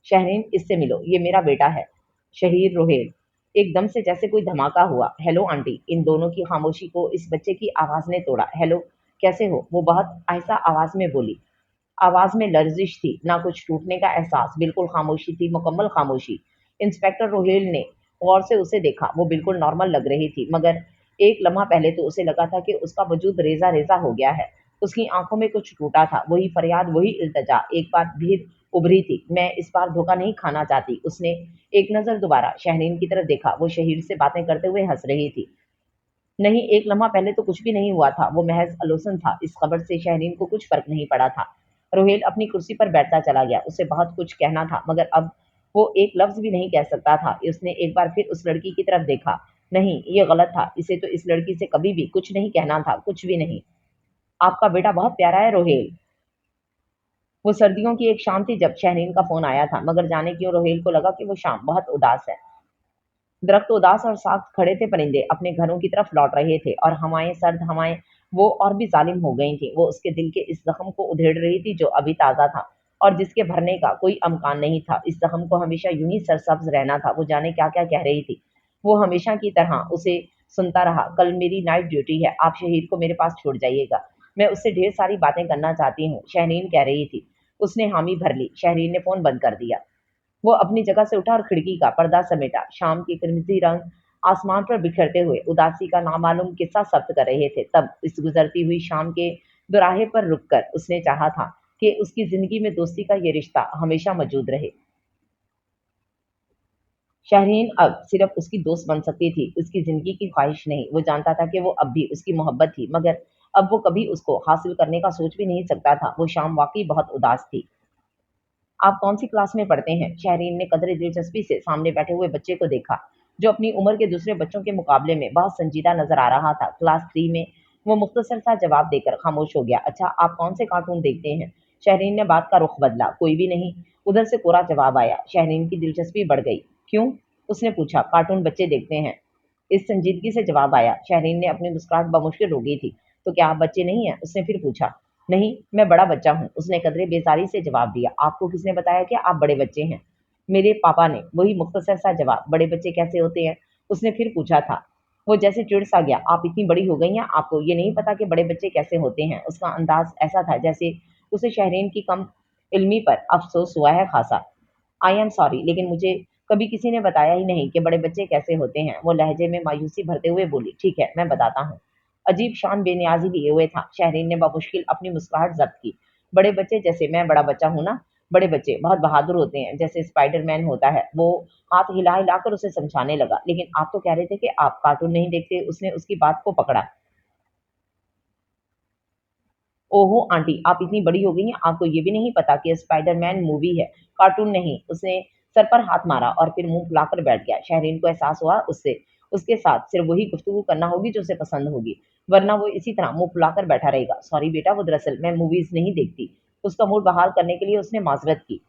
शहरीन, इससे मिलो, ये मेरा बेटा है शहीर रोहेल। एकदम से जैसे कोई धमाका हुआ। Hello aunty. इन दोनों की खामोशी को इस बच्चे की आवाज ने तोड़ा। हेलो, कैसे हो? वो बहुत आहिस्ता आवाज में बोली। आवाज में लर्जिश थी, ना कुछ टूटने का एहसास। बिल्कुल खामोशी थी, मुकम्मल खामोशी। इंस्पेक्टर रोहेल ने गौर से उसे देखा। वो बिल्कुल नॉर्मल लग रही थी, मगर एक लम्हा पहले तो उसे लगा था कि उसका वजूद रेजा रेजा हो गया है। उसकी आंखों में कुछ टूटा था, वही फरियाद, वही इल्तिजा। एक बार फिर उभरी थी, मैं इस बार धोखा नहीं खाना चाहती। उसने एक नजर दोबारा शहरीन की तरफ देखा, वो शहीर से बातें करते हुए हंस रही थी। नहीं, एक लम्हा पहले तो कुछ भी नहीं हुआ था, वो महज आलोचन था। इस खबर से शहरीन को कुछ फर्क नहीं पड़ा था। रोहेल अपनी कुर्सी पर बैठता चला गया। उसे बहुत कुछ कहना था, मगर अब वो एक लफ्ज भी नहीं कह सकता था। उसने एक बार फिर उस लड़की की तरफ देखा। नहीं, ये गलत था। इसे तो इस लड़की से कभी भी कुछ नहीं कहना था, कुछ भी नहीं। आपका बेटा बहुत प्यारा है रोहेल। वो सर्दियों की एक शाम थी जब शहरीन का फोन आया था, मगर जाने क्यों रोहेल को लगा कि वो शाम बहुत उदास है। दरख्त उदास और साख्त खड़े थे, परिंदे अपने घरों की तरफ लौट रहे थे, और हवाएं, सर्द हवाएं, वो और भी जालिम हो गई थी। वो उसके दिल के इस जख्म को उधेड़ रही थी जो अभी ताज़ा था और जिसके भरने का कोई अमकान नहीं था। इस जख्म को हमेशा यूं ही सरसब्ज रहना था। वो जाने क्या क्या कह रही थी। वो हमेशा की तरह उसे सुनता रहा। कल मेरी नाइट ड्यूटी है, आप शहीद को मेरे पास छोड़ जाइएगा। मैं उससे ढेर सारी बातें करना चाहती हूँ, शहरीन कह रही थी। उसने हामी भर ली। शहरीन ने फोन बंद कर दिया। वो अपनी जगह से उठा और खिड़की का पर्दा समेटा। शाम के क्रिमजी रंग आसमान पर बिखरते हुए उदासी का नामालूम किस्सा सब्त कर रहे थे। तब इस गुजरती हुई शाम के दोराहे पर रुककर उसने चाहा था कि उसकी जिंदगी में दोस्ती का ये रिश्ता हमेशा मौजूद रहे। शहरीन अब सिर्फ उसकी दोस्त बन सकती थी, उसकी जिंदगी की ख्वाहिश नहीं। वो जानता था कि वो अब भी उसकी मोहब्बत थी, मगर अब वो कभी उसको हासिल करने का सोच भी नहीं सकता था। वो शाम वाकई बहुत उदास थी। आप कौन सी क्लास में पढ़ते हैं? शहरीन ने कदरे दिलचस्पी से सामने बैठे हुए बच्चे को देखा, जो अपनी उम्र के दूसरे बच्चों के मुकाबले में बहुत संजीदा नजर आ रहा था। क्लास 3 में। वो मुख्तसर सा जवाब देकर खामोश हो गया। अच्छा, आप कौन से कार्टून देखते हैं? शहरीन ने बात का रुख बदला। कोई भी नहीं। उधर से कोरा जवाब आया। शहरीन की दिलचस्पी बढ़ गई। क्यों? उसने पूछा। कार्टून बच्चे देखते हैं, इस संजीदगी से जवाब आया। शहरीन ने अपनी मुस्कुराहट बमुश्किल रोकी थी। तो क्या आप बच्चे नहीं हैं? उसने फिर पूछा। नहीं, मैं बड़ा बच्चा हूँ, उसने कदरे बेजारी से जवाब दिया। आपको किसने बताया कि आप बड़े बच्चे हैं? मेरे पापा ने। वही मुख्तसर सा जवाब। बड़े बच्चे कैसे होते हैं? उसने फिर पूछा था। वो जैसे चिढ़ सा गया। आप इतनी बड़ी हो गई हैं, आपको ये नहीं पता कि बड़े बच्चे कैसे होते हैं? उसका अंदाज ऐसा था जैसे उसे शहरीन की कम इल्मी पर अफसोस हुआ है खासा। आई एम सॉरी, लेकिन मुझे कभी किसी ने बताया ही नहीं कि बड़े बच्चे कैसे होते हैं। वो लहजे में मायूसी भरते हुए बोली। ठीक है, मैं बताता हूँ। अजीब शान बेनियाजी लिए हुए था। शहरीन ने बामुश्किल अपनी मुस्कुराहट जब्त की। बड़े बच्चे जैसे मैं बड़ा बच्चा हूँ ना। बड़े बच्चे बहुत बहादुर होते हैं, जैसे स्पाइडरमैन होता है। वो हाथ हिला हिलाकर उसे समझाने लगा। लेकिन आप तो कह रहे थे कि आप कार्टून नहीं देखते। उसने उसकी बात को पकड़ा। ओहो आंटी, आप इतनी बड़ी हो गई हैं, आपको ये भी नहीं पता कि स्पाइडरमैन मूवी है, कार्टून नहीं। उसने सर पर हाथ मारा और फिर मुंह फुलाकर बैठ गया। शहरीन को एहसास हुआ उससे उसके साथ सिर्फ वही गुफ्तगू करना होगी जो उसे पसंद होगी, वरना वो इसी तरह मुंह फुलाकर बैठा रहेगा। सॉरी बेटा, वो दरअसल मैं मूवीज नहीं देखती। उसका मूड बहाल करने के लिए उसने माजरत की।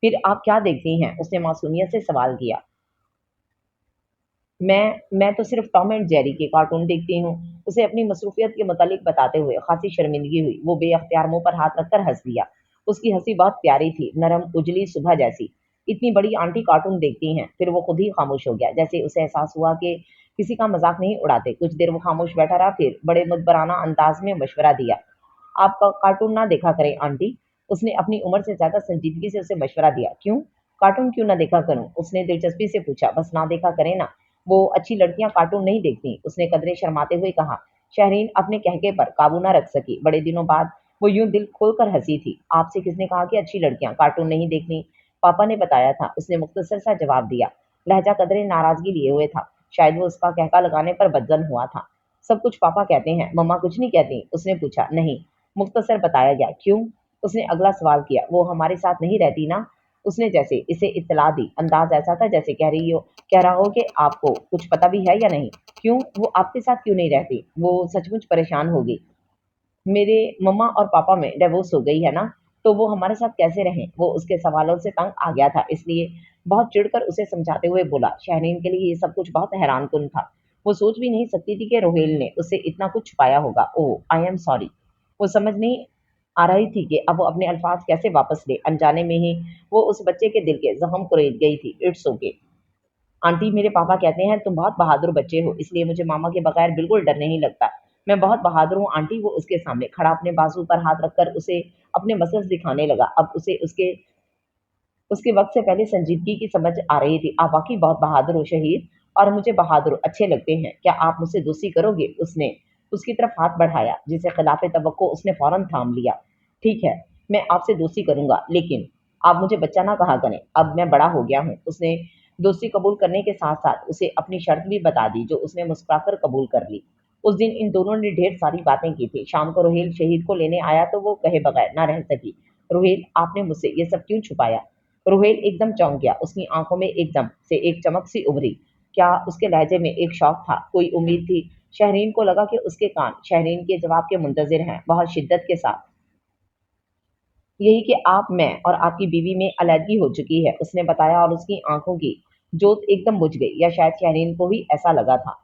फिर आप क्या देखती हैं? उसने मासूमियत से सवाल किया। मैं तो सिर्फ टॉम एंड जेरी के कार्टून देखती हूँ। उसे अपनी मसरूफियत के मुतालिक बताते हुए खासी शर्मिंदगी हुई। वो बेअख्तियार मुंह पर हाथ रखकर हंस दिया। उसकी हंसी बहुत प्यारी थी, नरम, उजली सुबह जैसी। इतनी बड़ी आंटी कार्टून देखती हैं? फिर वो खुद ही खामोश हो गया, जैसे उसे एहसास हुआ कि किसी का मजाक नहीं उड़ाते। कुछ देर वो खामोश बैठा रहा, फिर बड़े मुदबराना अंदाज में मशवरा दिया। आप कार्टून ना देखा करें आंटी। उसने अपनी उम्र से ज्यादा संजीदगी से उसे मशवरा दिया। क्यों? कार्टून क्यों ना देखा करूं? उसने दिलचस्पी से पूछा। बस ना देखा करें ना। वो अच्छी लड़कियां कार्टून नहीं देखती, उसने कदरे शर्माते हुए कहा। शहरीन अपने कहके पर काबू ना रख सकी। बड़े दिनों बाद वो यूं दिल खोलकर हंसी थी। आपसे किसने कहा कि अच्छी लड़कियां कार्टून नहीं देखती? पापा ने बताया था, उसने मुख्तसर सा जवाब दिया। लहजा कदरे नाराजगी लिए हुए था। शायद वो उसका कहका लगाने पर बदजन हुआ था। सब कुछ पापा कहते हैं, मम्मा कुछ नहीं कहती? उसने पूछा। नहीं, मुख्तसर बताया गया। क्यों? उसने अगला सवाल किया। वो हमारे साथ नहीं रहती ना? उसने जैसे इसे इत्तला दी। अंदाज ऐसा था जैसे कह रहा हो कि आपको कुछ पता भी है या नहीं। क्यों? वो आपके साथ क्यों नहीं रहती? वो सचमुच परेशान होगी। मेरे मम्मा और पापा में डिवोर्स हो गई है ना, तो वो हमारे साथ कैसे रहें? वो उसके सवालों से तंग आ गया था, इसलिए बहुत चिढ़कर उसे समझाते हुए बोला। शहरीन के लिए ये सब कुछ बहुत हैरानकुन था। वो सोच भी नहीं सकती थी कि रोहेल ने उससे इतना कुछ छुपाया होगा। ओह, आई एम सॉरी। वो समझ नहीं आ रही थी कि अब वो अपने अल्फाज कैसे वापस ले। अनजाने में ही वो उस बच्चे के दिल के जख्म को रेत गई थी। इट्स ओके आंटी, मेरे पापा कहते हैं तुम बहुत बहादुर बच्चे हो, इसलिए मुझे मामा के बगैर बिल्कुल डर नहीं लगता। मैं बहुत बहादुर हूँ आंटी। वो उसके सामने खड़ा अपने बाजू पर हाथ रखकर उसे अपने मसल्स दिखाने लगा। अब उसे उसके उसके वक्त से पहले संजीदगी की समझ आ रही थी। आप वाकई बहुत बहादुर हो शहीद, और मुझे बहादुर अच्छे लगते हैं। क्या आप मुझसे दोस्ती करोगे? उसने उसकी तरफ हाथ बढ़ाया, जिसे खिलाफ तवक्को उसने फौरन थाम लिया। ठीक है, मैं आपसे दोस्ती करूंगा, लेकिन आप मुझे बच्चा ना कहा करें, अब मैं बड़ा हो गया हूँ। उसने दोस्ती कबूल करने के साथ साथ उसे अपनी शर्त भी बता दी, जो उसने मुस्कुराकर कबूल कर ली। उस दिन इन दोनों ने ढेर सारी बातें की थी। शाम को रोहेल शहीद को लेने आया तो वो कहे बगैर ना रह सकी, रोहेल, आपने मुझसे ये सब क्यों छुपाया? रोहेल एकदम चौंक गया, उसकी आंखों में एकदम से एक चमक सी उभरी। क्या उसके लहजे में एक शौक था, कोई उम्मीद थी? शहरीन को लगा कि उसके कान शहरीन के जवाब के मुंतजिर हैं, बहुत शिद्दत के साथ। यही कि आप, मैं और आपकी बीवी में अलहदगी हो चुकी है, उसने बताया, और उसकी आंखों की जोत एकदम बुझ गई, या शायद शहरीन को ही ऐसा लगा था।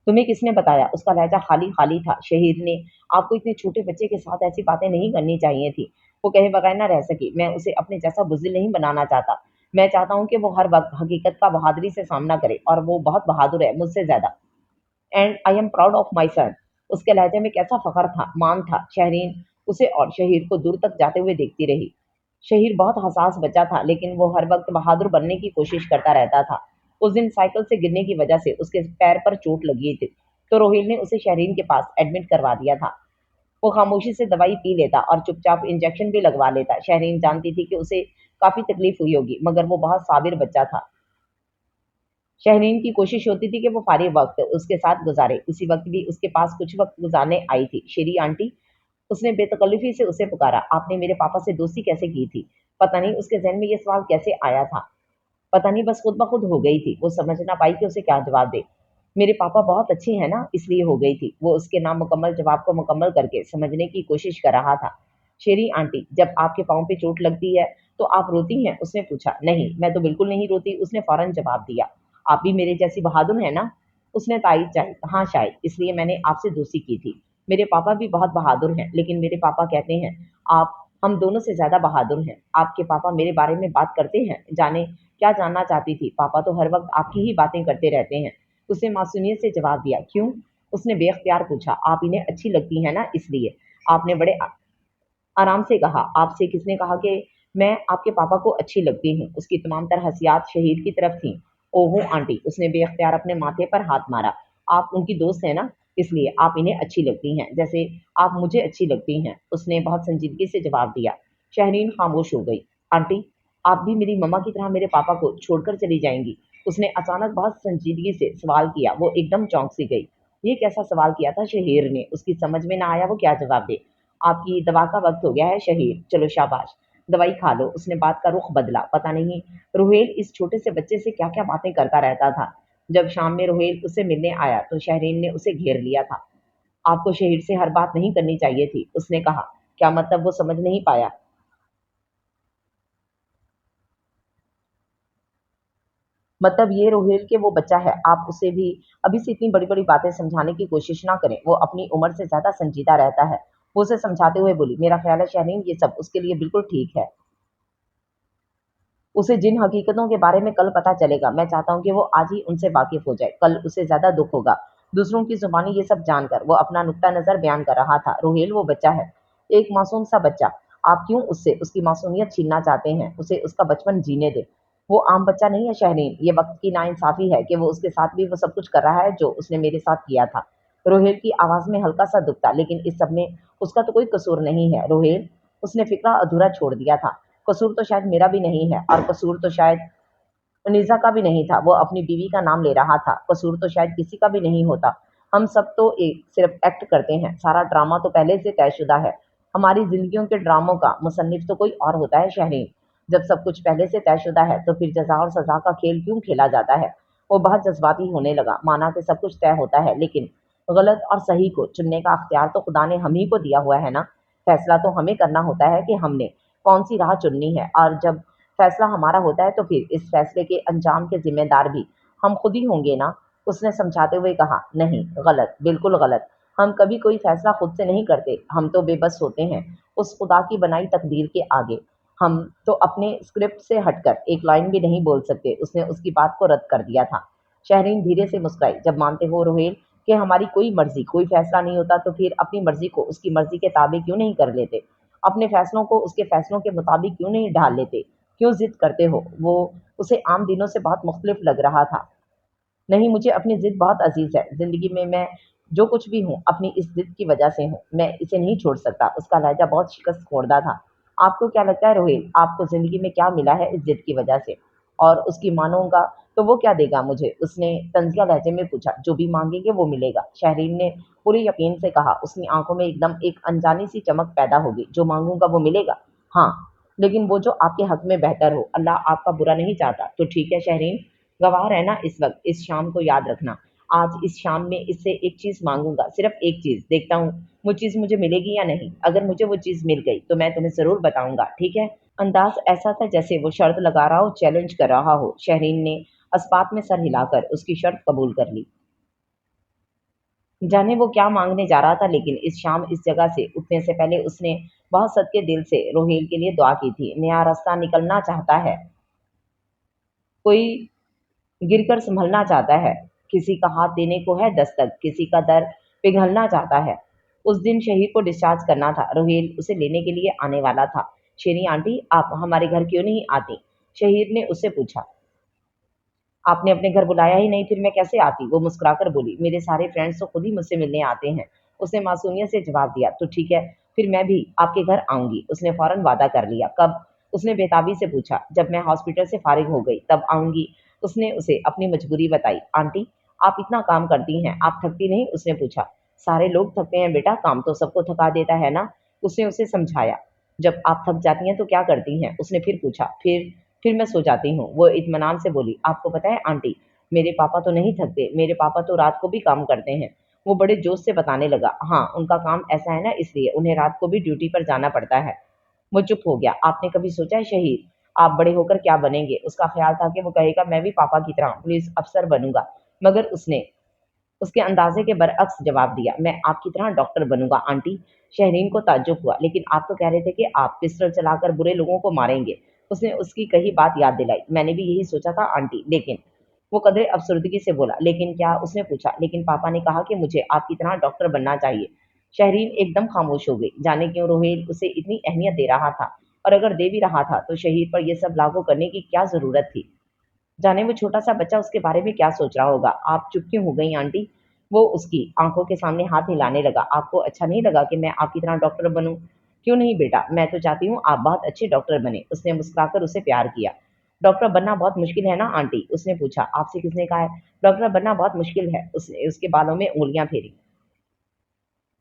तुम्हें किसने बताया? उसका लहजा खाली खाली था। शहीद ने। आपको इतने छोटे बच्चे के साथ ऐसी बातें नहीं करनी चाहिए थी। वो कहे बगैर ना रह सकी। मैं उसे अपने जैसा बुज़दिल नहीं बनाना चाहता। मैं चाहता हूँ कि वो हर वक्त हकीकत का बहादुरी से सामना करे, और वो बहुत बहादुर है, मुझसे ज्यादा। And I am proud of my son. उसके लहजे में कैसा फखर था, मान था। शहरीन उसे और शहीर को दूर तक जाते हुए देखती रही। शहीर बहुत हसास बच्चा था, लेकिन वो हर वक्त बहादुर बनने की कोशिश करता रहता था। उस दिन साइकिल से गिरने की वजह से उसके पैर पर चोट लगी थी, तो रोहिल ने उसे शहरीन के पास एडमिट करवा दिया था। वो खामोशी से दवाई पी लेता और चुपचाप इंजेक्शन भी लगवा लेता। शहरीन जानती थी कि उसे काफी तकलीफ हुई होगी, मगर वो बहुत साबिर बच्चा था। शहरीन की कोशिश होती थी कि वो फारिग वक्त उसके साथ गुजारे। इसी वक्त भी उसके पास कुछ वक्त गुजारने आई थी शेरी आंटी। उसने बेतकल्लुफ़ी से उसे पुकारा, आपने मेरे पापा से दोस्ती कैसे की थी? पता नहीं उसके ज़हन में ये सवाल कैसे आया था। पता नहीं बस खुद ब खुद हो गई थी। वो समझ ना पाई कि उसे क्या जवाब दे। मेरे पापा बहुत अच्छे हैं ना, इसलिए हो गई थी। वो उसके नामुकम्मल जवाब को मुकम्मल करके समझने की कोशिश कर रहा था। शेरी आंटी, जब आपके पाँव पे चोट लगती है, तो आप रोती हैं? उसने पूछा। नहीं, मैं तो बिल्कुल नहीं रोती, उसने फ़ौरन जवाब दिया। आप भी मेरे जैसी बहादुर हैं ना? उसने तायीद चाही। हाँ, शायद, इसलिए मैंने आपसे दोस्ती की थी। मेरे पापा भी बहुत बहादुर हैं, लेकिन मेरे पापा कहते हैं, आप हम दोनों से ज़्यादा बहादुर हैं। आपके पापा मेरे बारे में बात करते हैं, जाने क्या जानना चाहती थी? पापा तो हर वक्त आपकी ही बातें करते रहते हैं। उसने मासूमियत से जवाब दिया। क्यों? उसने बेख्तियार पूछा। आप इन्हें अच्छी लगती हैं ना, इसलिए। आपने बड़े आराम से कहा। आपसे किसने कहा कि मैं आपके पापा को अच्छी लगती हूँ? उसकी तमाम तर हसियात शहीद की तरफ थीं। ओहो आंटी, उसने बेख्तियार अपने माथे पर हाथ मारा। आप उनकी दोस्त हैं ना, इसलिए आप इन्हें अच्छी लगती हैं, जैसे आप मुझे अच्छी लगती हैं। उसने बहुत संजीदगी से जवाब दिया। शहरीन खामोश हो गई। आंटी, आप भी मेरी मम्मा की तरह मेरे पापा को छोड़कर चली जाएंगी? उसने अचानक बहुत संजीदगी से सवाल किया। वो एकदम चौंक सी गई। ये कैसा सवाल किया था शहीर ने? उसकी समझ में ना आया वो क्या जवाब दे। आपकी दवा का वक्त हो गया है शहीर, चलो शाबाश, दवाई खा लो। उसने बात का रुख बदला। पता नहीं रुहेल इस छोटे से बच्चे से क्या क्या बातें करता रहता था। जब शाम में रुहेल उससे मिलने आया तो शहरीन ने उसे घेर लिया था। आपको शहीर से हर बात नहीं करनी चाहिए थी, उसने कहा। क्या मतलब? वो समझ नहीं पाया। मतलब ये रोहेल के वो बच्चा है, आप उसे भी अभी से इतनी बड़ी बड़ी बातें समझाने की कोशिश ना करें, वो अपनी उम्र से ज्यादा संजीदा रहता है। वो उसे समझाते हुए बोली। मेरा ख्याल है शहरीन, ये सब उसके लिए बिल्कुल ठीक है। उसे जिन हकीकतों के बारे में कल पता चलेगा, मैं चाहता हूँ कि वो आज ही उनसे वाकिफ हो जाए। कल उसे ज्यादा दुख होगा दूसरों की जुबानी ये सब जानकर। वो अपना नुक्ता नजर बयान कर रहा था। रोहेल वो बच्चा है, एक मासूम सा बच्चा। आप क्यों उससे उसकी मासूमियत छीनना चाहते हैं? उसे उसका बचपन जीने दे। वो आम बच्चा नहीं है शहरीन। ये वक्त की नाइंसाफी है कि वो उसके साथ भी वो सब कुछ कर रहा है जो उसने मेरे साथ किया था। रोहेल की आवाज में हल्का सा दुख था, लेकिन इस सब में उसका तो कोई कसूर नहीं है रोहेल। उसने फिक्रा अधूरा छोड़ दिया था। कसूर तो शायद मेरा भी नहीं है, और कसूर तो शायद निज़ा का भी नहीं था। वो अपनी बीवी का नाम ले रहा था। कसूर तो शायद किसी का भी नहीं होता। हम सब तो एक सिर्फ एक्ट करते हैं। सारा ड्रामा तो पहले से तयशुदा है। हमारी जिंदगियों के ड्रामों का मुसन्निफ तो कोई और होता है शहरीन। जब सब कुछ पहले से तयशुदा है तो फिर जजा और सजा का खेल क्यों खेला जाता है? वो बहुत जज्बाती होने लगा। माना कि सब कुछ तय होता है, लेकिन गलत और सही को चुनने का अख्तियार तो खुदा ने हम ही को दिया हुआ है ना। फैसला तो हमें करना होता है कि हमने कौन सी राह चुननी है, और जब फैसला हमारा होता है तो फिर इस फैसले के अंजाम के जिम्मेदार भी हम खुद ही होंगे ना। उसने समझाते हुए कहा। नहीं, गलत, बिल्कुल गलत। हम कभी कोई फैसला खुद से नहीं करते। हम तो बेबस होते हैं उस खुदा की बनाई तकदीर के आगे। हम तो अपने स्क्रिप्ट से हटकर एक लाइन भी नहीं बोल सकते। उसने उसकी बात को रद्द कर दिया था। शहरीन धीरे से मुस्कुराई। जब मानते हो रोहेल कि हमारी कोई मर्जी कोई फैसला नहीं होता, तो फिर अपनी मर्जी को उसकी मर्जी के ताबे क्यों नहीं कर लेते? अपने फैसलों को उसके फैसलों के मुताबिक क्यों नहीं ढाल लेते? क्यों जिद करते हो? वो उसे आम दिनों से बहुत मुख्तलिफ लग रहा था। नहीं, मुझे अपनी ज़िद बहुत अज़ीज़ है। ज़िंदगी में मैं जो कुछ भी हूँ, अपनी इस ज़िद की वजह से हूँ। मैं इसे नहीं छोड़ सकता। उसका लहज़ा बहुत शिकस्त खोरदा था। आपको क्या लगता है रोहित, आपको ज़िंदगी में क्या मिला है इस ज़िद की वजह से? और उसकी मानूँगा तो वो क्या देगा मुझे? उसने तंज़िया लहज़े में पूछा। जो भी माँगेंगे वो मिलेगा। शहरीन ने पूरे यकीन से कहा। उसकी आँखों में एकदम एक अनजानी सी चमक पैदा हो गई। जो माँगूँगा वो मिलेगा? हाँ, लेकिन वो जो आपके हक़ में बेहतर हो। अल्लाह आपका बुरा नहीं चाहता। तो ठीक है शहरीन, गवाह रहना इस वक्त, इस शाम को याद रखना। आज इस शाम में इससे एक चीज़ मांगूंगा, सिर्फ एक चीज़। देखता हूँ वो चीज़ मुझे मिलेगी या नहीं। अगर मुझे वो चीज़ मिल गई तो मैं तुम्हें ज़रूर बताऊंगा, ठीक है? अंदाज ऐसा था जैसे वो शर्त लगा रहा हो, चैलेंज कर रहा हो। शहरीन ने अस्पात में सर हिलाकर उसकी शर्त कबूल कर ली। जाने वो क्या मांगने जा रहा था, लेकिन इस शाम इस जगह से उठने से पहले उसने बहुत सदके दिल से रोहेल के लिए दुआ की थी। नया रास्ता निकलना चाहता है कोई, गिरकर संभलना चाहता है, किसी का हाथ देने को है दस्तक, किसी का दर पिघलना चाहता है। उस दिन शहीद को डिस्चार्ज करना था। रोहेल उसे लेने के लिए आने वाला था। शेरी आंटी, आप हमारे घर क्यों नहीं आती? शहीद ने उससे पूछा। आपने अपने घर बुलाया ही नहीं, फिर मैं कैसे आती? वो मुस्कुराकर बोली। मेरे सारे फ्रेंड्स तो खुद ही मुझसे मिलने आते हैं। उसने मासूमियत से जवाब दिया। तो ठीक है, फिर मैं भी आपके घर आऊंगी। उसने फौरन वादा कर लिया। कब? उसने बेताबी से पूछा। जब मैं हॉस्पिटल से फारिग हो गई तब आऊंगी। उसने उसे अपनी मजबूरी बताई। आंटी, आप इतना काम करती हैं, आप थकती नहीं? उसने पूछा। सारे लोग थकते हैं बेटा, काम तो सबको थका देता है ना। उसने उसे समझाया। जब आप थक जाती हैं तो क्या करती हैं? उसने फिर पूछा। फिर मैं सो जाती हूँ। वो इत्मीनान से बोली। आपको पता है आंटी, मेरे पापा तो नहीं थकते, मेरे पापा तो रात को भी काम करते हैं। वो बड़े जोश से बताने लगा। हाँ, उनका काम ऐसा है ना, इसलिए उन्हें रात को भी ड्यूटी पर जाना पड़ता है। वो चुप हो गया। आपने कभी सोचा है शहीद, आप बड़े होकर क्या बनेंगे? उसका ख्याल था कि वो कहेगा मैं भी पापा की तरह पुलिस अफसर बनूंगा, मगर उसने उसके अंदाजे के बरअक्स जवाब दिया। मैं आपकी तरह डॉक्टर बनूंगा आंटी। शहरीन को ताज्जुब हुआ। लेकिन आप तो कह रहे थे कि आप पिस्टल चलाकर बुरे लोगों को मारेंगे। उसने उसकी कही बात याद दिलाई। मैंने भी यही सोचा था आंटी, लेकिन वो कदरे अफसर्दगी से बोला। लेकिन क्या? उसने पूछा। लेकिन पापा ने कहा कि मुझे आपकी तरह डॉक्टर बनना चाहिए। शहरीन एकदम खामोश हो गई। जाने क्यों रोहेल उसे इतनी अहमियत दे रहा था, और अगर दे भी रहा था तो शहीद पर यह सब लागू करने की क्या जरूरत थी? जाने वो छोटा सा बच्चा उसके बारे में क्या सोच रहा होगा। आप चुप क्यों हो गई आंटी? वो उसकी आंखों के सामने हाथ हिलाने लगा। आपको अच्छा नहीं लगा कि मैं आपकी तरह डॉक्टर बनूं? क्यों नहीं बेटा, मैं तो चाहती हूँ आप बहुत अच्छे डॉक्टर बने। उसने मुस्कुराकर उसे प्यार किया। डॉक्टर बनना बहुत मुश्किल है ना आंटी? उसने पूछा। आपसे किसने कहा है? डॉक्टर बनना बहुत मुश्किल है। उसने उसके बालों में उंगलियां फेरी।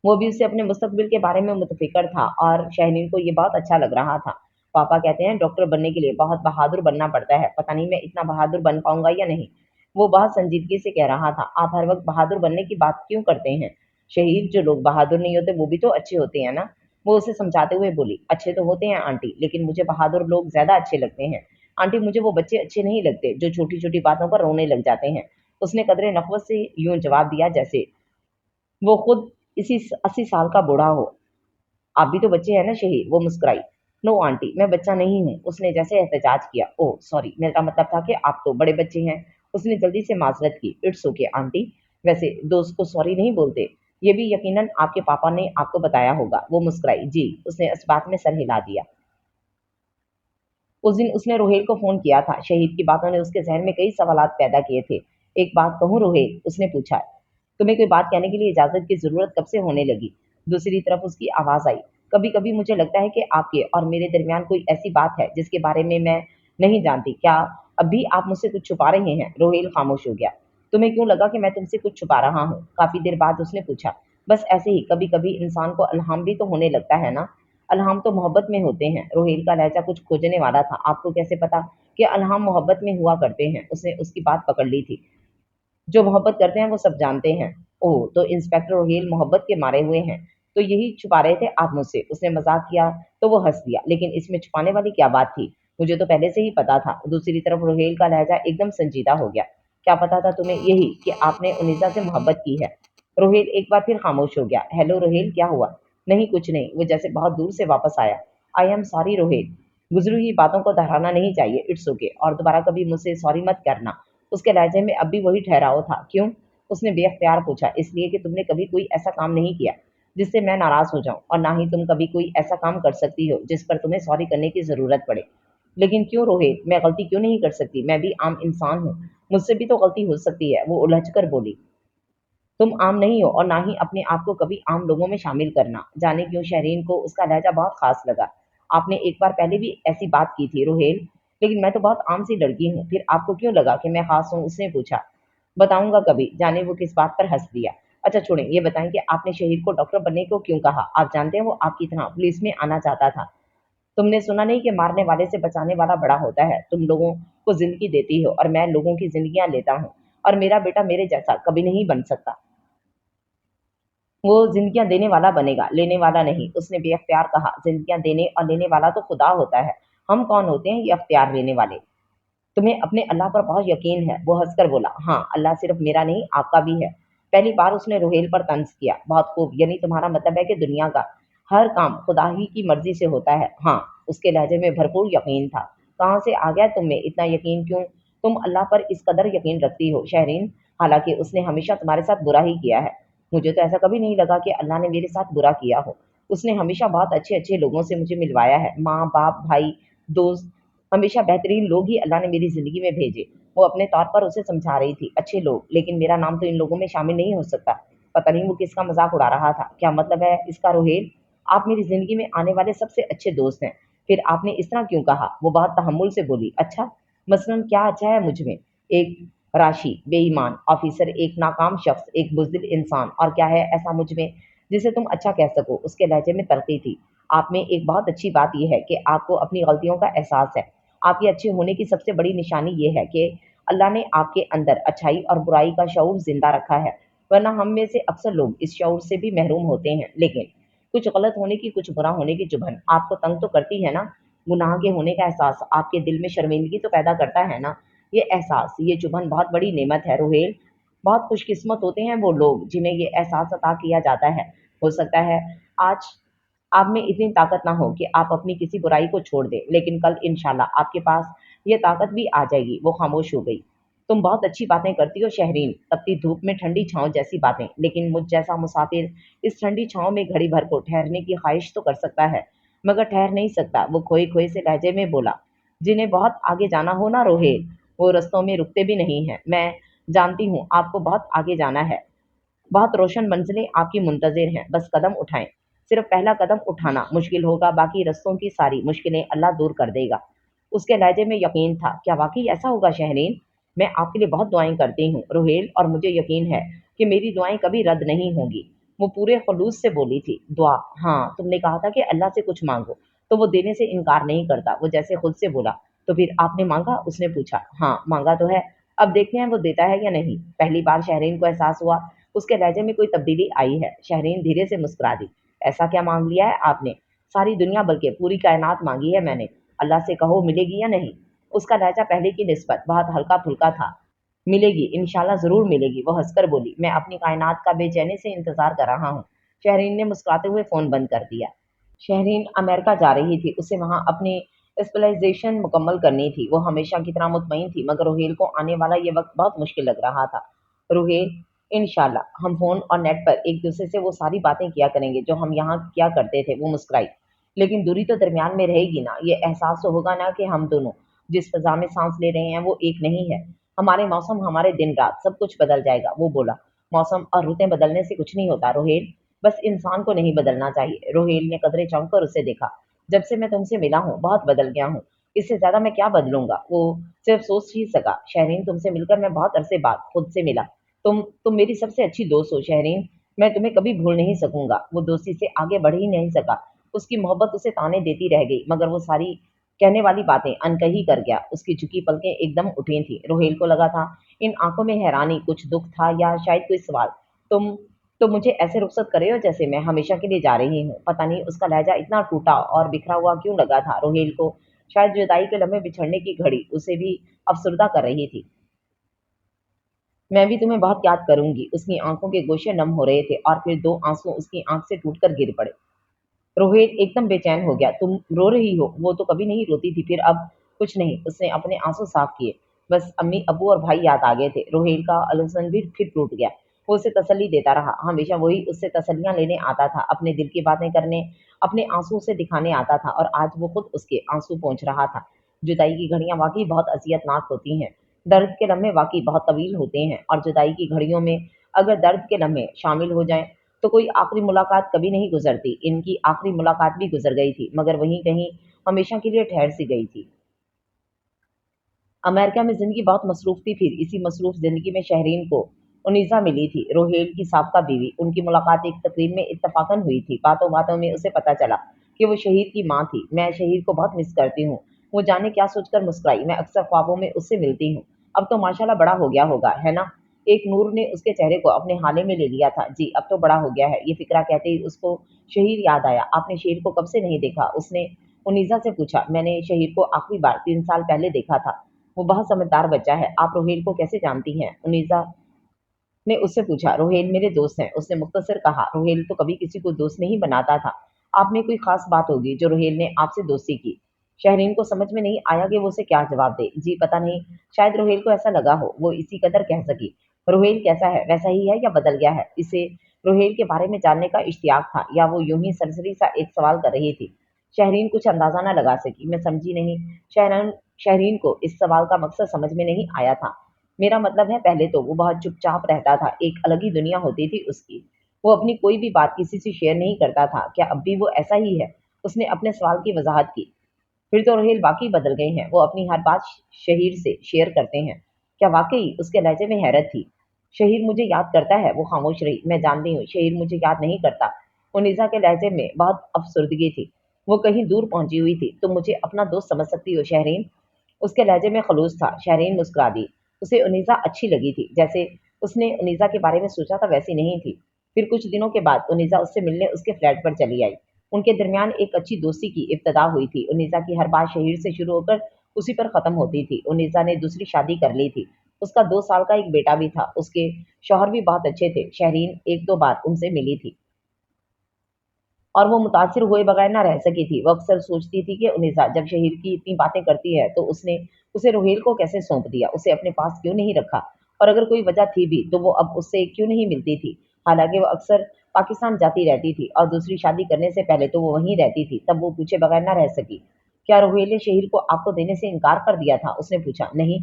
वो भी उससे अपने मुस्तकबिल के बारे में मुतफ़िकर था, और शहनीर को ये बहुत अच्छा लग रहा था। पापा कहते हैं डॉक्टर बनने के लिए बहुत बहादुर बनना पड़ता है। पता नहीं मैं इतना बहादुर बन पाऊँगा या नहीं। वो बहुत संजीदगी से कह रहा था। आप हर वक़्त बहादुर बनने की बात क्यों करते हैं? शहीद, जो लोग बहादुर नहीं होते वो भी तो अच्छे होते हैं ना? वो उसे समझाते हुए बोली। अच्छे तो होते हैं आंटी, लेकिन मुझे बहादुर लोग ज़्यादा अच्छे लगते हैं। आंटी, मुझे वो बच्चे अच्छे नहीं लगते जो छोटी-छोटी बातों पर रोने लग जाते हैं। उसने कदरे नफ़रत से यूँ जवाब दिया जैसे वो खुद इसी 80 साल का बूढ़ा हो। आप भी तो बच्चे हैं ना शहीद? वो मुस्कुराई। नो आंटी, मैं बच्चा नहीं हूँ। उसने जैसे एहतजाज किया। ओह सॉरी, मेरा मतलब था कि आप तो बड़े बच्चे हैं। उसने जल्दी से माजरत की। इट्स ओके आंटी, वैसे दोस्त को सॉरी नहीं बोलते। ये भी यकीनन आपके पापा ने आपको बताया होगा। वो मुस्कुराई। जी। उसने इस बात में सर हिला दिया। उस दिन उसने रोहेल को फ़ोन किया था। शहीद की बातों ने उसके ज़हन में कई सवालात पैदा किए थे। एक बात कहूँ रोहेल? उसने पूछा। तुम्हें कोई बात कहने के लिए इजाज़त की ज़रूरत कब से होने लगी? दूसरी तरफ उसकी आवाज़ आई। कभी-कभी मुझे लगता है कि आपके और मेरे दरमियान कोई ऐसी बात है जिसके बारे में मैं नहीं जानती। क्या अब भी आप मुझसे कुछ छुपा रहे हैं? रोहेल खामोश हो गया। तुम्हें क्यों लगा कि मैं तुमसे कुछ छुपा रहा हूँ? काफ़ी देर बाद उसने पूछा। बस ऐसे ही कभी-कभी इंसान को इल्हाम भी तो होने लगता है ना? अल्हाम तो मोहब्बत में होते हैं। रोहेल का लहजा कुछ खोजने वाला था। आपको कैसे पता कि अल्हाम मोहब्बत में हुआ करते हैं? उसने उसकी बात पकड़ ली थी। जो मोहब्बत करते हैं वो सब जानते हैं। ओह, तो इंस्पेक्टर रोहेल मोहब्बत के मारे हुए हैं, तो यही छुपा रहे थे आप मुझसे? उसने मजाक किया तो वो हंस दिया। लेकिन इसमें छुपाने वाली क्या बात थी? मुझे तो पहले से ही पता था। दूसरी तरफ रोहेल का लहजा एकदम संजीदा हो गया। क्या पता था तुम्हें? यही कि आपने उनीसा से मोहब्बत की है। रोहेल एक बार फिर खामोश हो गया। हेलो रोहेल, क्या हुआ? नहीं कुछ नहीं। वो जैसे बहुत दूर से वापस आया। आई एम सॉरी रोहेल, गुजरी हुई बातों को दोहराना नहीं चाहिए। इट्स ओके, और दोबारा कभी मुझसे सॉरी मत करना। उसके लहजे में अब भी वही ठहराव था। क्यों? उसने बेख्तियार पूछा। इसलिए कि तुमने कभी कोई ऐसा काम नहीं किया जिससे मैं नाराज हो जाऊं, और ना ही तुम कभी कोई ऐसा काम कर सकती हो जिस पर तुम्हें सॉरी करने की जरूरत पड़े। लेकिन क्यों रोहित, मैं गलती क्यों नहीं कर सकती? मैं भी आम इंसान हूँ। मुझसे भी तो गलती हो सकती है, वो उलझ कर बोली। तुम आम नहीं हो और ना ही अपने आप को कभी आम लोगों में शामिल करना। जाने क्यों शहरीन को उसका लहजा बहुत खास लगा। आपने एक बार पहले भी ऐसी बात की थी रोहेल, लेकिन मैं तो बहुत आम सी लड़की हूँ, फिर आपको क्यों लगा कि मैं खास हूँ? उसने पूछा। बताऊंगा कभी। जाने वो किस बात पर हंस दिया। अच्छा छोड़ें, ये बताएं कि आपने शहीद को डॉक्टर बनने को क्यों कहा? आप जानते हैं वो आपकी तरह पुलिस में आना चाहता था। तुमने सुना नहीं कि मारने वाले से बचाने वाला बड़ा होता है? तुम लोगों को जिंदगी देती हो और मैं लोगों की जिंदगियां लेता हूँ, और मेरा बेटा मेरे जैसा कभी नहीं बन सकता। वो जिंदगियां देने वाला बनेगा, लेने वाला नहीं। उसने बेअख्तियार कहा। जिंदगियां देने और लेने वाला तो खुदा होता है। हम कौन होते हैं ये अख्तियार लेने वाले? तुम्हें अपने अल्लाह पर बहुत यकीन है? वो हंसकर बोला। हाँ, अल्लाह सिर्फ मेरा नहीं, आपका भी है। पहली बार उसने रोहेल पर तंज किया। बहुत खूब, यानी तुम्हारा मतलब है कि दुनिया का हर काम खुदा ही की मर्जी से होता है? हाँ। उसके लहजे में भरपूर यकीन था। कहाँ से आ गया तुम में इतना यकीन? क्यों तुम अल्लाह पर इस कदर यकीन रखती हो शहरीन? हालांकि उसने हमेशा तुम्हारे साथ बुरा ही किया है। मुझे तो ऐसा कभी नहीं लगा कि अल्लाह ने मेरे साथ बुरा किया हो। उसने हमेशा बहुत अच्छे अच्छे लोगों से मुझे मिलवाया है। माँ बाप भाई दोस्त, हमेशा बेहतरीन लोग ही अल्लाह ने मेरी ज़िंदगी में भेजे। वो अपने तौर पर उसे समझा रही थी, अच्छे लोग, लेकिन मेरा नाम तो इन लोगों में शामिल नहीं हो सकता। पता नहीं वो किसका मज़ाक उड़ा रहा था। क्या मतलब है इसका रोहेल? आप मेरी ज़िंदगी में आने वाले सबसे अच्छे दोस्त हैं। फिर आपने इस तरह क्यों कहा? वो बहुत तहम्मुल से बोली। अच्छा, मसलन क्या अच्छा है मुझ में? एक राशि, बेईमान ऑफिसर, एक नाकाम शख्स, एक बुज़दिल इंसान, और क्या है ऐसा मुझ में जिसे तुम अच्छा कह सको? उसके लहजे में तलख़ी थी। आप में एक बहुत अच्छी बात यह है कि आपको अपनी गलतियों का एहसास है। आपके अच्छे होने की सबसे बड़ी निशानी ये है कि अल्लाह ने आपके अंदर अच्छाई और बुराई का शऊर जिंदा रखा है, वरना हम में से अक्सर लोग इस शऊर से भी महरूम होते हैं। लेकिन कुछ गलत होने की, कुछ बुरा होने की चुभन आपको तंग तो करती है ना? गुनाह के होने का एहसास आपके दिल में शर्मिंदगी तो पैदा करता है ना? ये एहसास, ये चुभन बहुत बड़ी नेमत है रोहेल। बहुत खुशकिस्मत होते हैं वो लोग जिन्हें ये एहसास अता किया जाता है। हो सकता है आज आप में इतनी ताकत ना हो कि आप अपनी किसी बुराई को छोड़ दें, लेकिन कल इंशाल्लाह आपके पास ये ताकत भी आ जाएगी। वो खामोश हो गई। तुम बहुत अच्छी बातें करती हो शहरीन, तपती धूप में ठंडी छांव जैसी बातें, लेकिन मुझ जैसा मुसाफिर इस ठंडी छांव में घड़ी भर को ठहरने की ख्वाहिश तो कर सकता है, मगर ठहर नहीं सकता। वो खोए खोए से लहजे में बोला। जिन्हें बहुत आगे जाना हो ना रोहेल, वो रस्तों में रुकते भी नहीं हैं। मैं जानती हूँ आपको बहुत आगे जाना है। बहुत रोशन मंजिलें आपकी मुंतज़िर हैं, बस कदम उठाएं। सिर्फ पहला कदम उठाना मुश्किल होगा, बाकी रस्तों की सारी मुश्किलें अल्लाह दूर कर देगा। उसके लहजे में यकीन था। क्या वाकई ऐसा होगा शहरीन? मैं आपके लिए बहुत दुआएं करती हूँ रोहेल, और मुझे यकीन है कि मेरी दुआएं कभी रद्द नहीं होंगी। वो पूरे खलूस से बोली थी। दुआ? हाँ, तुमने कहा था कि अल्लाह से कुछ मांगो, तो वो देने से इनकार नहीं करता। वो जैसे खुद से बोला। तो फिर आपने मांगा? उसने पूछा। हाँ, मांगा तो है। अब देखते हैं वो देता है या नहीं। पहली बार शहरीन को एहसास हुआ उसके लहजे में कोई तब्दीली आई है। शहरीन धीरे से मुस्कुरा दी। ऐसा क्या मांग लिया है आपने? सारी दुनिया, बल्कि पूरी कायनात मांगी है मैंने। अल्लाह से कहो मिलेगी या नहीं? उसका लहजा पहले की निस्बत बहुत हल्का फुल्का था। मिलेगी, इंशाल्लाह जरूर मिलेगी। वो हंसकर बोली। मैं अपनी कायनात का बेचैनी से इंतजार कर रहा हूँ। शहरीन ने मुस्कुराते हुए फोन बंद कर दिया। शहरीन अमेरिका जा रही थी। उसे वहां अपनी स्पेशलाइजेशन मुकम्मल करनी थी। वो हमेशा की तरह मुतमईन थी, मगर रोहेल को आने वाला ये वक्त बहुत मुश्किल लग रहा था। रोहेल, इंशाल्लाह हम फोन और नेट पर एक दूसरे से वो सारी बातें किया करेंगे जो हम यहाँ किया करते थे। वो मुस्कुराई। लेकिन दूरी तो दरमियान में रहेगी ना? ये एहसास तो होगा ना कि हम दोनों जिस फजा में सांस ले रहे हैं वो एक नहीं है। हमारे मौसम, हमारे दिन रात, सब कुछ बदल जाएगा। वो बोला। मौसम और रुतें बदलने से कुछ नहीं होता रोहेल, बस इंसान को नहीं बदलना चाहिए। रोहेल ने कदरे चौंक कर उसे देखा। जब से मैं तुमसे मिला हूँ बहुत बदल गया हूँ। इससे ज्यादा मैं क्या बदलूंगा? वो सिर्फ सोच ही सका। शहरीन, तुमसे मिलकर मैं बहुत अरसे बाद खुद से मिला। तुम मेरी सबसे अच्छी दोस्त हो शहरीन। मैं तुम्हें कभी भूल नहीं सकूंगा। वो दोस्ती से आगे बढ़ ही नहीं सका। उसकी मोहब्बत उसे ताने देती रह गई, मगर वो सारी कहने वाली बातें अनकही कर गया। उसकी झुकी पलकें एकदम उठी थी। रोहेल को लगा था इन आंखों में हैरानी, कुछ दुख था, या शायद कोई सवाल। तुम तो मुझे ऐसे रुखसत करे हो जैसे मैं हमेशा के लिए जा रही हूँ। पता नहीं उसका लहजा इतना टूटा और बिखरा हुआ क्यों लगा था रोहेल को। शायद जुदाई के लम्हे बिछड़ने की घड़ी उसे भी अफसुर्दा कर रही थी। मैं भी तुम्हें बहुत याद करूंगी। उसकी आंखों के गोशे नम हो रहे थे और फिर दो आंसू उसकी आंख से टूटकर गिर पड़े। रोहित एकदम बेचैन हो गया। तुम रो रही हो? वो तो कभी नहीं रोती थी। फिर अब? कुछ नहीं। उसने अपने आंसू साफ किए। बस अम्मी अबू और भाई याद आ गए थे। रोहेल का अलसन भी फिर टूट गया। वो उसे तसल्ली देता रहा। हमेशा वही उससे तसल्लियां लेने आता था, अपने दिल की बातें करने, अपने आंसू उसे दिखाने आता था, और आज वो खुद उसके आंसू पोंछ रहा था। जुदाई की घड़ियां वाकई बहुत अजियतनाक होती हैं। दर्द के लम्हे वाक़ई बहुत तवील होते हैं और जुदाई की घड़ियों में अगर दर्द के लम्हे शामिल हो जाएँ, तो कोई आखिरी मुलाकात कभी नहीं गुज़रती। इनकी आखिरी मुलाकात भी गुज़र गई थी, मगर वहीं कहीं हमेशा के लिए ठहर-सी गई थी। अमेरिका में ज़िंदगी बहुत मसरूफ़ थी फिर इसी मसरूफ़ ज़िंदगी में शहरीन को उनीसा मिली थी, रोहेल की साबका बीवी। उनकी मुलाकात एक तकरीब में इत्तफ़ाक़न हुई थी। बातों-बातों में उसे पता चला कि वो शहीद की माँ थी। मैं शहीद को बहुत मिस करती हूँ। वो जाने क्या सोचकर मुस्कुराई। मैं अक्सर ख्वाबों में उससे मिलती हूँ। अब तो माशाअल्लाह बड़ा हो गया होगा, है ना? एक नूर ने उसके चेहरे को अपने हाले में ले लिया था। जी, अब तो बड़ा हो गया है। ये फ़िक्रा कहते ही उसको शहीद याद आया। आपने शहीद को कब से नहीं देखा? उसने उनीसा से पूछा। मैंने शहीद को आखिरी बार 3 साल पहले देखा था। वो बहुत समझदार बच्चा है। आप रोहेल को कैसे जानती हैं? उनीसा ने उससे पूछा। रोहेल मेरे दोस्त हैं, उसने मुख्तसर कहा। रोहेल तो कभी किसी को दोस्त नहीं बनाता था। आप में कोई खास बात होगी जो रोहेल ने आपसे दोस्ती की। शहरीन को समझ में नहीं आया कि वो उसे क्या जवाब दे। जी पता नहीं, शायद रोहेल को ऐसा लगा हो, वो इसी कदर कह सकी। रोहेल कैसा है, वैसा ही है या बदल गया है? इसे रोहेल के बारे में जानने का इश्तियाक था या वो यूं ही सरसरी सा एक सवाल कर रही थी। शहरीन कुछ अंदाजा न लगा सकी। मैं समझी नहीं। शहरन शहरीन को इस सवाल का मकसद समझ में नहीं आया था। मेरा मतलब है पहले तो वो बहुत चुपचाप रहता था, एक अलग ही दुनिया होती थी उसकी। वो अपनी कोई भी बात किसी से शेयर नहीं करता था। क्या अब भी वो ऐसा ही है? उसने अपने सवाल की वज़ाहत की। फिर तो रोहेल वाक़ई बदल गए हैं, वो अपनी हर बात शहीर से शेयर करते हैं। क्या वाक़ई? उसके लहजे में हैरत थी। शहीर मुझे याद करता है, वो खामोश रही। मैं जानती हूँ, शहीर मुझे याद नहीं करता। मुनीज़ा के लहजे में बहुत अफ़सुर्दगी थी। वो कहीं दूर पहुँची हुई थी। तुम मुझे अपना दोस्त समझ सकती हो शहरीन? उसके लहजे में खलूस था। शहरीन मुस्कुरा दी। उसे उनीसा अच्छी लगी थी। जैसे उसने उनीसा के बारे में सोचा था वैसी नहीं थी। फिर कुछ दिनों के बाद उनीसा उससे मिलने उसके फ्लैट पर चली आई। उनके दरमियान एक अच्छी दोस्ती की इब्तिदा हुई थी। उनीसा की हर बात शहीर से शुरू होकर उसी पर ख़त्म होती थी। उनीसा ने दूसरी शादी कर ली थी। उसका 2 साल का एक बेटा भी था। उसके शौहर भी बहुत अच्छे थे। शहरीन 1-2 बार उनसे मिली थी। और वो मुतासिर हुए बगैर ना रह सकी थी। वो अक्सर सोचती थी कि उन्निसा जब शहीद की इतनी बातें करती है तो उसने उसे रोहेल को कैसे सौंप दिया, उसे अपने पास क्यों नहीं रखा, और अगर कोई वजह थी भी तो वो अब उससे क्यों नहीं मिलती थी। हालांकि वो अक्सर पाकिस्तान जाती रहती थी और दूसरी शादी करने से पहले तो वो वहीं रहती थी, तब वो पूछे बगैर ना रह सकी। क्या रोहेल ने शहीद को आपको देने से इनकार कर दिया था? उसने पूछा। नहीं,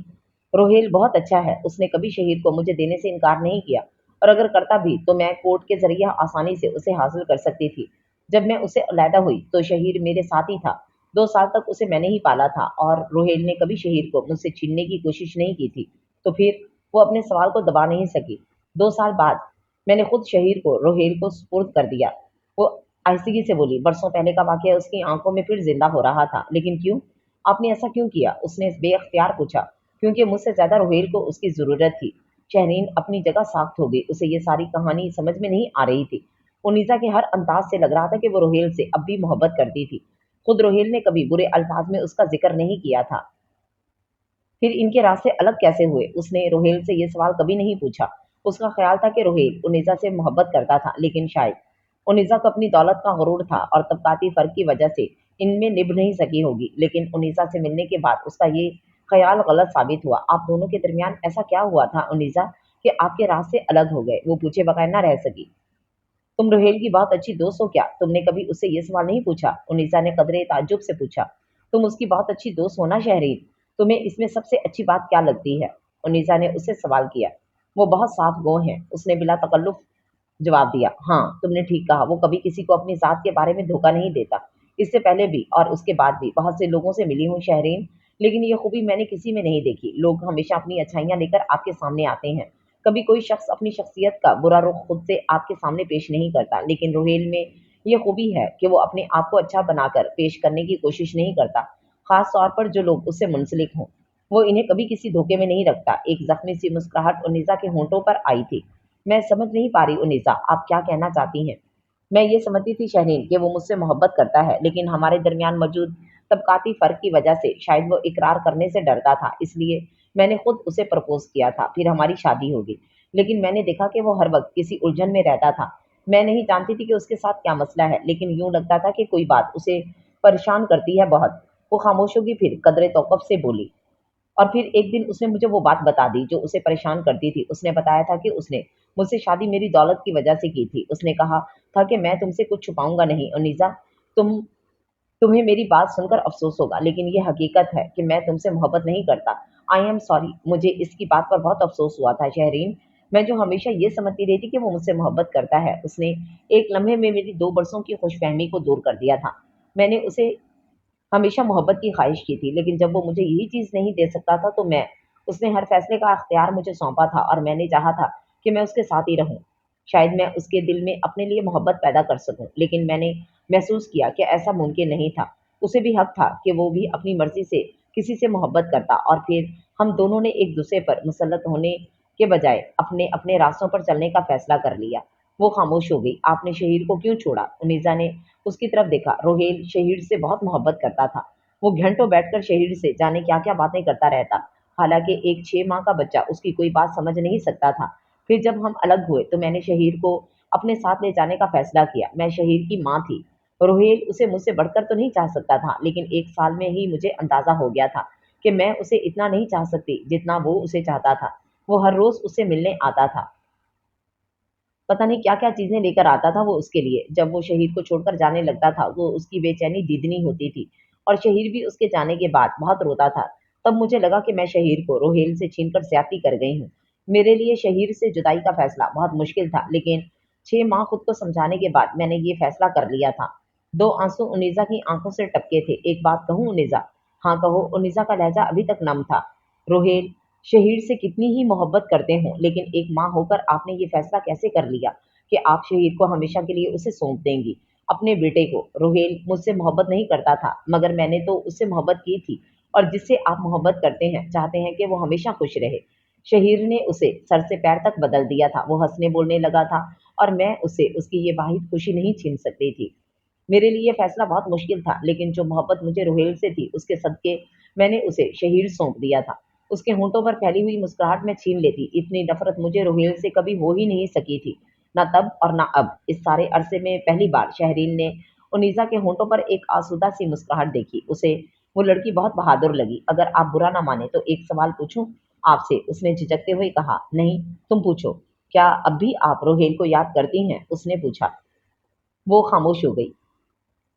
रोहेल बहुत अच्छा है, उसने कभी शहीद को मुझे देने से इनकार नहीं किया, और अगर करता भी तो मैं कोर्ट के जरिए आसानी से उसे हासिल कर सकती थी। जब मैं उससे अलहदा हुई तो शहीर मेरे साथ ही था। 2 साल तक उसे मैंने ही पाला था और रोहेल ने कभी शहीर को मुझसे छीनने की कोशिश नहीं की थी। तो फिर वो अपने सवाल को दबा नहीं सकी। 2 साल बाद मैंने खुद शहीर को रोहेल को सुपुर्द कर दिया। वो आहिस्तगी से बोली। बरसों पहले का वाक़या उसकी आँखों में फिर ज़िंदा हो रहा था। लेकिन क्यों? आपने ऐसा क्यों किया? उसने बेइख्तियार पूछा। क्योंकि मुझसे ज़्यादा रोहेल को उसकी ज़रूरत थी। शहरीन अपनी जगह साख्त हो गई। उसे ये सारी कहानी समझ में नहीं आ रही थी। उनीसा के हर अंदाज से लग रहा था कि वो रोहेल से अब भी मोहब्बत करती थी। खुद रोहेल ने कभी बुरे अल्फाज में उसका जिक्र नहीं किया था। फिर इनके रास्ते अलग कैसे हुए? उसने रोहेल से ये सवाल कभी नहीं पूछा। उसका ख्याल था कि रोहेल उनीसा से मोहब्बत करता था, लेकिन शायद उनीसा को अपनी दौलत का गुरूर था और तबकाती फ़र्क की वजह से इनमें निभ नहीं सकी होगी। लेकिन उनीसा से मिलने के बाद उसका ये ख्याल गलत साबित हुआ। आप दोनों के दरमियान ऐसा क्या हुआ था उनीसा कि आपके रास्ते अलग हो गए? वो पूछे बगैर ना रह सकी। तुम रोहेल की बहुत अच्छी दोस्त हो क्या? तुमने कभी उससे ये सवाल नहीं पूछा? उनीसा ने कदरे ताज्जुब से पूछा। तुम उसकी बहुत अच्छी दोस्त हो ना शहरीन? तुम्हें इसमें सबसे अच्छी बात क्या लगती है? उनीसा ने उससे सवाल किया। वो बहुत साफ गो हैं, उसने बिला तकल्लुफ जवाब दिया। हाँ, तुमने ठीक कहा, वो कभी किसी को अपनी ज़ात के बारे में धोखा नहीं देता। इससे पहले भी और उसके बाद भी बहुत से लोगों से मिली हूँ शहरीन, लेकिन ये खूबी मैंने किसी में नहीं देखी। लोग हमेशा अपनी अच्छाइयाँ लेकर आपके सामने आते हैं। कभी कोई शख्स अपनी शख्सियत का बुरा रुख खुद से आपके सामने पेश नहीं करता, लेकिन रोहेल में ये खूबी है कि वो अपने आप को अच्छा बनाकर पेश करने की कोशिश नहीं करता, खास तौर पर जो लोग उससे मुंसलिक हों। वो इन्हें कभी किसी धोखे में नहीं रखता। एक जख्मी सी मुस्कुराहट उन्नीसा के होंठों पर आई थी। मैं समझ नहीं पा रही उन्नीसा, आप क्या कहना चाहती हैं? मैं ये समझती थी शहरीन कि वो मुझसे मोहब्बत करता है, लेकिन हमारे दरमियान मौजूद तबकाती फ़र्क की वजह से शायद वो इकरार करने से डरता था, इसलिए मैंने खुद उसे प्रपोज़ किया था। फिर हमारी शादी हो गई, लेकिन मैंने देखा कि वो हर वक़्त किसी उलझन में रहता था। मैं नहीं जानती थी कि उसके साथ क्या मसला है, लेकिन यूँ लगता था कि कोई बात उसे परेशान करती है बहुत। वो खामोश होगी, फिर कदरे तौक़ुफ़ से बोली। और फिर एक दिन उसने मुझे वो बात बता दी जो उसे परेशान करती थी। उसने बताया था कि उसने मुझसे शादी मेरी दौलत की वजह से की थी। उसने कहा था कि मैं तुमसे कुछ छुपाऊँगा नहीं उन्नीसा, तुम तुम्हें मेरी बात सुनकर अफ़सोस होगा, लेकिन ये हकीकत है कि मैं तुमसे मोहब्बत नहीं करता। आई एम सॉरी, मुझे इसकी बात पर बहुत अफ़सोस हुआ था शहरीन। मैं जो हमेशा ये समझती रही थी कि वो मुझसे मोहब्बत करता है, उसने एक लम्हे में मेरी 2 बरसों की खुशफ़हमी को दूर कर दिया था। मैंने उसे हमेशा मोहब्बत की ख़्वाहिश की थी, लेकिन जब वो मुझे यही चीज़ नहीं दे सकता था, तो उसने हर फ़ैसले का इख्तियार मुझे सौंपा था और मैंने चाहा था कि मैं उसके साथ ही रहूँ। शायद मैं उसके दिल में अपने लिए मोहब्बत पैदा कर सकूँ, लेकिन मैंने महसूस किया कि ऐसा मुमकिन नहीं था। उसे भी हक़ था कि वो भी अपनी मर्ज़ी से किसी से मोहब्बत करता और फिर हम दोनों ने एक-दूसरे पर मुसल्लत होने के बजाय अपने-अपने रास्तों पर चलने का फ़ैसला कर लिया। वो ख़ामोश हो गई। आपने शहीर को क्यों छोड़ा? उनीज़ा ने उसकी तरफ देखा। रोहेल शहीर से बहुत मोहब्बत करता था। वो घंटों बैठकर शहीर से जाने क्या-क्या बातें करता रहता। हालाँकि एक 6 माह का बच्चा उसकी कोई बात समझ नहीं सकता था। फिर जब हम अलग हुए तो मैंने शहीर को अपने साथ ले जाने का फ़ैसला किया। मैं शहीर की माँ थी। रोहेल उसे मुझसे बढ़कर तो नहीं चाह सकता था, लेकिन 1 साल में ही मुझे अंदाज़ा हो गया था कि मैं उसे इतना नहीं चाह सकती जितना वो उसे चाहता था। वो हर रोज़ उससे मिलने आता था। पता नहीं क्या-क्या चीज़ें लेकर आता था वो उसके लिए। जब वो शहीद को छोड़कर जाने लगता था, वो उसकी बेचैनी दिगनी होती थी और शहीद भी उसके जाने के बाद बहुत रोता था। तब मुझे लगा कि मैं शहीद को रोहेल से छीनकर ज़्यादती कर गई हूँ। मेरे लिए शहीद से जुदाई का फ़ैसला बहुत मुश्किल था, लेकिन 6 माह खुद को समझाने के बाद मैंने ये फ़ैसला कर लिया था। 2 आँसू उन्नीज़ा की आँखों से टपके थे। "एक बात कहूँ उन्नीज़ा?" "हाँ, कहो।" उन्नीज़ा का लहज़ा अभी तक नम था। "रोहेल शहीद से कितनी ही मोहब्बत करते हों, लेकिन एक माँ होकर आपने ये फ़ैसला कैसे कर लिया कि आप शहीद को हमेशा के लिए उसे सौंप देंगी, अपने बेटे को?" "रोहेल मुझसे मोहब्बत नहीं करता था, मगर मैंने तो उससे मोहब्बत की थी और जिससे आप मोहब्बत करते हैं, चाहते हैं कि वो हमेशा खुश रहे।" शहीद ने उसे सर से पैर तक बदल दिया था। वो हँसने-बोलने लगा था और मैं उसे उसकी ये वाहिद खुशी नहीं छीन सकती थी। मेरे लिए फैसला बहुत मुश्किल था, लेकिन जो मोहब्बत मुझे रोहेल से थी, उसके सदके मैंने उसे शहीद सौंप दिया था। उसके होंठों पर फैली हुई मुस्कुराहट मैं छीन लेती। इतनी नफ़रत मुझे रोहेल से कभी हो ही नहीं सकी थी, ना तब और ना अब। इस सारे अरसे में पहली बार शहरीन ने उनीज़ा के होंठों पर एक आसूदा सी मुस्कुराहट देखी। उसे वो लड़की बहुत बहादुर लगी। "अगर आप बुरा ना माने तो एक सवाल पूछूं आपसे?" उसने झिझकते हुए कहा। "नहीं, तुम पूछो। क्या अब भी आप रोहेल को याद करती हैं?" उसने पूछा। वो खामोश हो गई।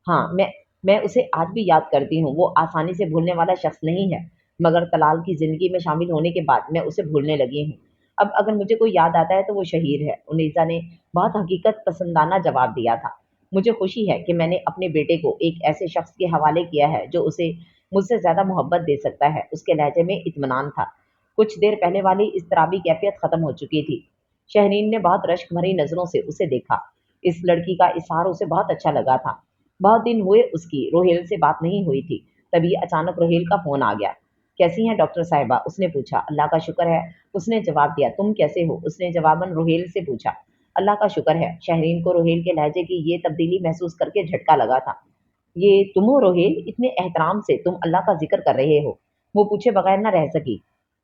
हाँ, मैं उसे आज भी याद करती हूँ। वो आसानी से भूलने वाला शख्स नहीं है, मगर तलाल की ज़िंदगी में शामिल होने के बाद मैं उसे भूलने लगी हूँ। अब अगर मुझे कोई याद आता है तो वो शहीद है। उनीसा ने बहुत हकीकत पसंदाना जवाब दिया था। मुझे खुशी है कि मैंने अपने बेटे को एक ऐसे शख्स के हवाले किया है जो उसे मुझसे ज़्यादा मोहब्बत दे सकता है। उसके लहजे में इत्मीनान था। कुछ देर पहले वाली इज़्तिराबी कैफ़ियत ख़त्म हो चुकी थी। शहरीन ने बहुत रश्क भरी नज़रों से उसे देखा। इस लड़की का इशार उसे बहुत अच्छा लगा था। बहुत दिन हुए उसकी रोहेल से बात नहीं हुई थी। तभी अचानक रोहेल का फ़ोन आ गया। "कैसी हैं डॉक्टर साहिबा?" उसने पूछा। "अल्लाह का शुक्र है," उसने जवाब दिया। "तुम कैसे हो?" उसने जवाबन रोहेल से पूछा। "अल्लाह का शुक्र है।" शहरीन को रोहेल के लहजे की ये तब्दीली महसूस करके झटका लगा था। "ये तुम हो रोहेल? इतने एहतराम से तुम अल्लाह का ज़िक्र कर रहे हो?" वो पूछे बगैर न रह सकी।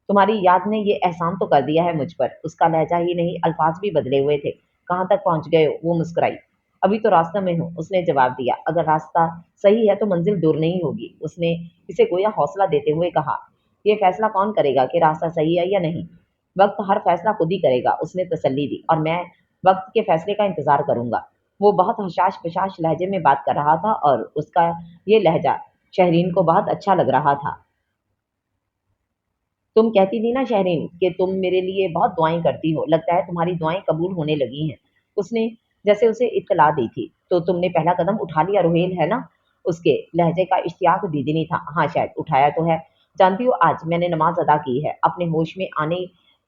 "तुम्हारी याद ने ये एहसान तो कर दिया है मुझ पर।" उसका लहजा ही नहीं, अल्फाज भी बदले हुए थे। "कहाँ तक पहुँच गए हो?" वो मुस्कुराई। "अभी तो रास्ते में हूँ," उसने जवाब दिया। "अगर रास्ता सही है तो मंजिल दूर नहीं होगी," उसने इसे गोया हौसला देते हुए कहा। "ये फैसला कौन करेगा कि रास्ता सही है या नहीं? वक्त हर फैसला खुद ही करेगा," उसने तसल्ली दी। "और मैं वक्त के फैसले का इंतज़ार करूँगा।" वो बहुत हशाश-पशाश लहजे में बात कर रहा था और उसका ये लहजा शहरीन को बहुत अच्छा लग रहा था। "तुम कहती थी ना शहरीन कि तुम मेरे लिए बहुत दुआएँ करती हो, लगता है तुम्हारी दुआएँ कबूल होने लगी हैं।" उसने जैसे उसे इत्तला दी थी। "तो तुमने पहला कदम उठा लिया रोहेल, है ना?" उसके लहजे का इश्तियाक दीदिनी था। "हाँ, शायद उठाया तो है। जानती हो आज मैंने नमाज़ अदा की है। अपने होश में आने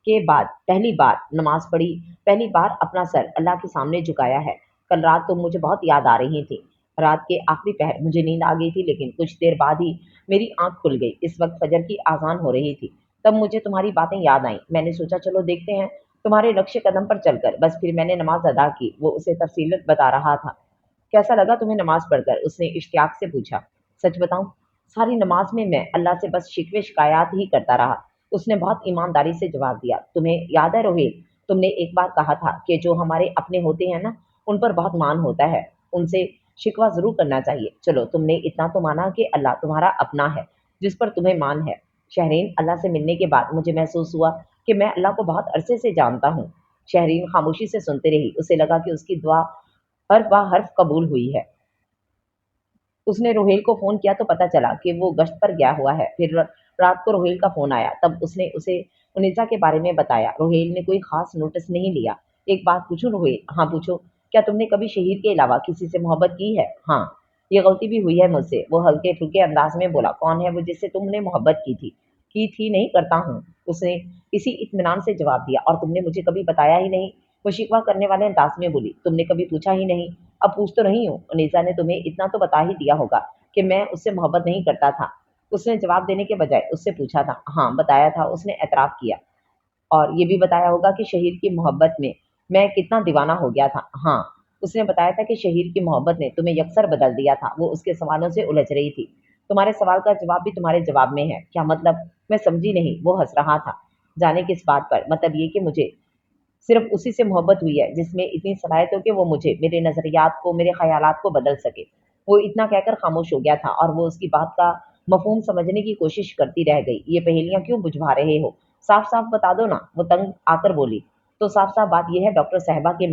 के बाद पहली बार नमाज़ पढ़ी, पहली बार अपना सर अल्लाह के सामने झुकाया है। कल रात तुम मुझे बहुत याद आ रही थी। रात के आखिरी पहर मुझे नींद आ गई थी, लेकिन कुछ देर बाद ही मेरी आँख खुल गई। इस वक़्त फ़जर की आज़ान हो रही थी। तब मुझे तुम्हारी बातें याद आईं। मैंने सोचा चलो देखते हैं तुम्हारे नक्शे कदम पर चलकर। बस फिर मैंने नमाज़ अदा की।" वो उसे तफ़सीलत बता रहा था। "कैसा लगा तुम्हें नमाज़ पढ़कर?" उसने इश्तियाक से पूछा। "सच बताऊँ? सारी नमाज़ में मैं अल्लाह से बस शिकवे-शिकायत ही करता रहा।" उसने बहुत ईमानदारी से जवाब दिया। "तुम्हें याद है रोहेल, तुमने एक बार कहा था कि जो हमारे अपने होते हैं ना, उन पर बहुत मान होता है। उनसे शिकवा ज़रूर करना चाहिए। चलो तुमने इतना तो माना कि अल्लाह तुम्हारा अपना है, जिस पर तुम्हें मान है। शहरीन, अल्लाह से मिलने के बाद मुझे महसूस हुआ कि मैं अल्लाह को बहुत अरसे से जानता हूँ।" शहरीन खामोशी से सुनती रही। उसे लगा कि उसकी दुआ हर्फ बा हर्फ कबूल हुई है। उसने रोहेल को फ़ोन किया तो पता चला कि वो गश्त पर गया हुआ है। फिर रात को रोहेल का फ़ोन आया, तब उसने उसे उनीसा के बारे में बताया। रोहेल ने कोई ख़ास नोटिस नहीं लिया। एक बात पूछूं रोहेल? हाँ पूछो। क्या तुमने कभी शहीद के अलावा किसी से मोहब्बत की है? हाँ, ये गलती भी हुई है मुझसे। वो हल्के फुल्के अंदाज में बोला। कौन है वो जिससे तुमने मोहब्बत की थी? की थी नहीं, करता हूँ। उसने इसी इत्मीनान से जवाब दिया। और तुमने मुझे कभी बताया ही नहीं? वो शिकवा करने वाले अंदाज में बोली। तुमने कभी पूछा ही नहीं? अब पूछ तो रही हूँ। उनीसा ने तुम्हें इतना तो बता ही दिया होगा कि मैं उससे मोहब्बत नहीं करता था। उसने जवाब देने के बजाय उससे पूछा था। हाँ बताया था, उसने एतराफ़ किया। और ये भी बताया होगा कि शहीद की मोहब्बत में मैं कितना दीवाना हो गया था। हाँ, उसने बताया था कि शहीद की मोहब्बत ने तुम्हें यकसर बदल दिया था। वो उसके सवालों से उलझ रही थी। तुम्हारे सवाल का जवाब भी तुम्हारे जवाब में है। क्या मतलब? मैं समझी नहीं। वो हंस रहा था। जाने किस बात पर? मतलब ये कि मुझे सिर्फ उसी से मोहब्बत हुई है जिसमें इतनी सलाहियत हो कि वो मुझे, मेरे नज़रियात को, मेरे ख़यालात को बदल सके। वो इतना कहकर खामोश हो गया था और वो उसकी बात का मफ़हूम समझने की कोशिश करती रह गई। ये पहेलियाँ क्यों बुझवा रहे हो? साफ-साफ बता दो ना, वो तंग आकर बोली। तो साफ-साफ बात ये है डॉक्टर साहिबा कि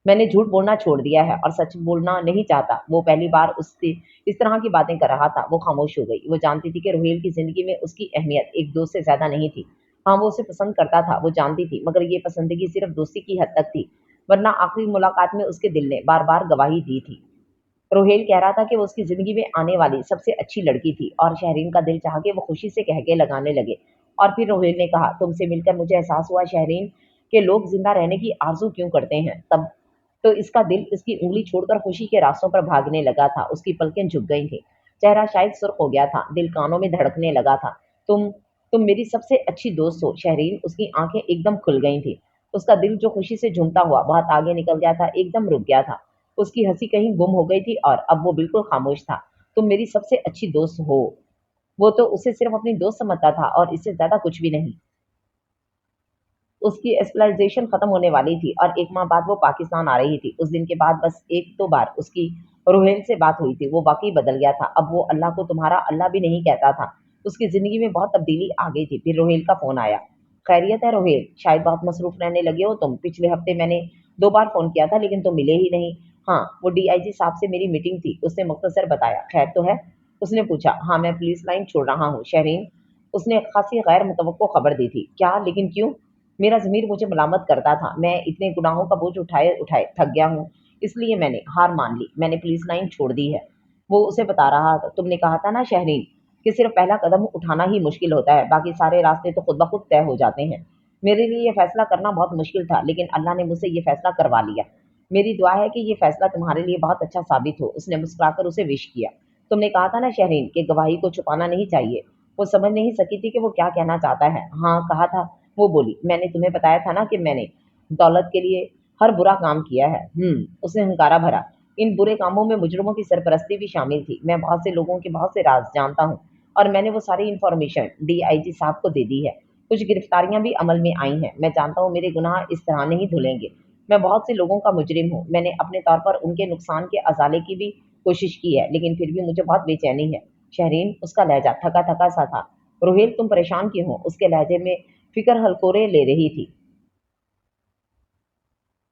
मैंने झूठ बोलना छोड़ दिया है और सच बोलना नहीं चाहता। वो पहली बार उससे इस तरह की बातें कर रहा था। वो खामोश हो गई। वो जानती थी कि रोहेल की ज़िंदगी में उसकी अहमियत एक दोस्त से ज़्यादा नहीं थी। हाँ, वो उसे पसंद करता था, वो जानती थी, मगर ये पसंदगी सिर्फ़ दोस्ती की हद तक थी, वरना आखिरी मुलाकात में उसके दिल ने बार-बार गवाही दी थी। रोहेल कह रहा था कि वो उसकी ज़िंदगी में आने वाली सबसे अच्छी लड़की थी और शहरीन का दिल चाह के वो खुशी से कहके लगाने लगे। और फिर रोहेल ने कहा, तुमसे मिलकर मुझे एहसास हुआ शहरीन कि लोग ज़िंदा रहने की आरज़ू क्यों करते हैं। तब तो इसका दिल इसकी उँगली छोड़कर खुशी के रास्तों पर भागने लगा था। उसकी पलकें झुक गई थीं। चेहरा शायद सुर्ख हो गया था। दिल कानों में धड़कने लगा था। तुम तुम मेरी सबसे अच्छी दोस्त हो शहरीन। उसकी आंखें एकदम खुल गई थीं। उसका दिल जो खुशी से झूमता हुआ बहुत आगे निकल गया था, एकदम रुक गया था। उसकी हंसी कहीं गुम हो गई थी और अब वो बिल्कुल खामोश था। तुम मेरी सबसे अच्छी दोस्त हो। वो तो उसे सिर्फ अपनी दोस्त समझता था और इससे ज्यादा कुछ भी नहीं। उसकी स्पेशलाइजेशन खत्म होने वाली थी और एक माह बाद वो पाकिस्तान आ रही थी। उस दिन के बाद बस एक दो बार उसकी रोहेल से बात हुई थी। वो वाकई बदल गया था। अब वो अल्लाह को तुम्हारा अल्लाह भी नहीं कहता था। उसकी जिंदगी में बहुत तब्दीली आ गई थी। फिर रोहेल का फोन आया। खैरियत है रोहेल? शायद बहुत मसरूफ रहने लगे हो तुम। पिछले हफ्ते मैंने 2 बार फोन किया था लेकिन तुम मिले ही नहीं। हाँ, वो डीआईजी साहब से मेरी मीटिंग थी, उसने मुख्तसर बताया। खैर तो है? उसने पूछा। हाँ, मैं पुलिस लाइन छोड़ रहा हूँ शहरीन। उसने खासी गैर मुतवक्को खबर दी थी। क्या? लेकिन क्यों? मेरा ज़मीर मुझे मलामत करता था। मैं इतने गुनाहों का बोझ उठाए-उठाए थक गया हूँ, इसलिए मैंने हार मान ली। मैंने पुलिस लाइन छोड़ दी है। वो उसे बता रहा था। तुमने कहा था ना शहरीन कि सिर्फ़ पहला कदम उठाना ही मुश्किल होता है, बाकी सारे रास्ते तो खुद ब खुद तय हो जाते हैं। मेरे लिए ये फ़ैसला करना बहुत मुश्किल था, लेकिन अल्लाह ने मुझसे ये फ़ैसला करवा लिया। मेरी दुआ है कि ये फ़ैसला तुम्हारे लिए बहुत अच्छा साबित हो। उसने मुस्कुराकर उसे विश किया। तुमने कहा था ना शहरीन कि गवाही को छुपाना नहीं चाहिए। वो समझ नहीं सकी थी कि वो क्या कहना चाहता है। हाँ, कहा था। वो बोली, मैंने तुम्हें बताया था ना कि मैंने दौलत के लिए हर बुरा काम किया है। उसने हंकारा भरा। इन बुरे कामों में मुजरिमों की सरपरस्ती भी शामिल थी। मैं बहुत से लोगों के बहुत से राज जानता हूँ और मैंने वो सारी इन्फॉर्मेशन डीआईजी साहब को दे दी है। कुछ गिरफ्तारियां भी अमल में आई हैं। मैं जानता हूँ मेरे गुनाह इस तरह नहीं धुलेंगे। मैं बहुत से लोगों का मुजरिम हूँ। मैंने अपने तौर पर उनके नुकसान के अजाले की भी कोशिश की है, लेकिन फिर भी मुझे बहुत बेचैनी है। शहरीन, उसका लहजा थका थका सा था। रोहेल, तुम परेशान क्यों हो? उसके लहजे में फिक्र हलकोरे ले रही थी।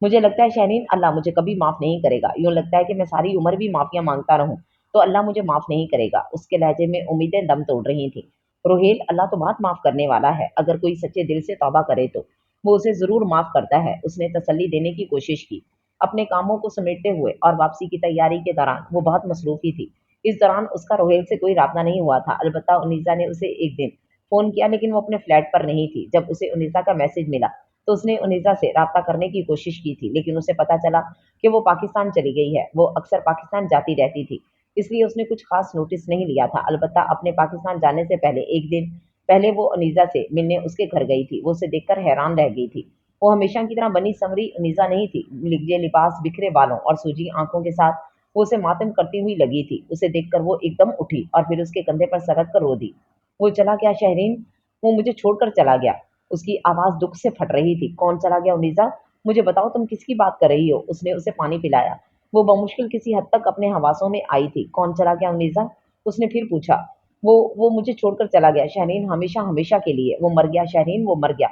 मुझे लगता है शहरीन अल्लाह मुझे कभी माफ़ नहीं करेगा। यूँ लगता है कि मैं सारी उम्र भी माफ़ियाँ माँगता रहूँ, तो अल्लाह मुझे माफ़ नहीं करेगा। उसके लहजे में उम्मीदें दम तोड़ रही थीं। रोहेल, अल्लाह तो बहुत माफ़ करने वाला है, अगर कोई सच्चे दिल से तौबा करे तो। वो उसे ज़रूर माफ़ करता है। उसने तसल्ली देने की कोशिश की। अपने कामों को समेटते हुए और वापसी की तैयारी के दौरान वो बहुत मसरूफ़ ही थी। इस दौरान उसका रोहेल से कोई राब्ता नहीं हुआ था। अलबत्ता उनीसा ने उसे एक दिन फ़ोन किया, लेकिन वो अपने फ्लैट पर नहीं थी। जब उसे उनीसा का मैसेज मिला तो उसने उनीसा से राब्ता करने की कोशिश की थी, लेकिन उसे पता चला कि वो पाकिस्तान चली गई है। वो अक्सर पाकिस्तान जाती रहती थी, इसलिए उसने कुछ खास नोटिस नहीं लिया था। अलबत्ता अपने पाकिस्तान जाने से पहले एक दिन पहले वो उनीसा से मिलने उसके घर गई थी। वो उसे देखकर हैरान रह गई थी। वो हमेशा की तरह बनी संवरी उनीसा नहीं थी। लिगे लिबास, बिखरे बालों और सूजी आंखों के साथ वो उसे मातम करती हुई लगी थी। उसे देखकर वो एकदम उठी और फिर उसके कंधे पर सरक कर रो दी। वो चला गया शहरीन, वो मुझे छोड़कर चला गया। उसकी आवाज़ दुःख से फट रही थी। कौन चला गया उनीसा? मुझे बताओ तुम किसकी बात कर रही हो? उसने उसे पानी पिलाया। वो बमुश्किल किसी हद तक अपने हवासों में आई थी। कौन चला गया उनीसा? उसने फिर पूछा। वो मुझे छोड़कर चला गया शहरीन, हमेशा हमेशा के लिए। वो मर गया शहरीन, वो मर गया।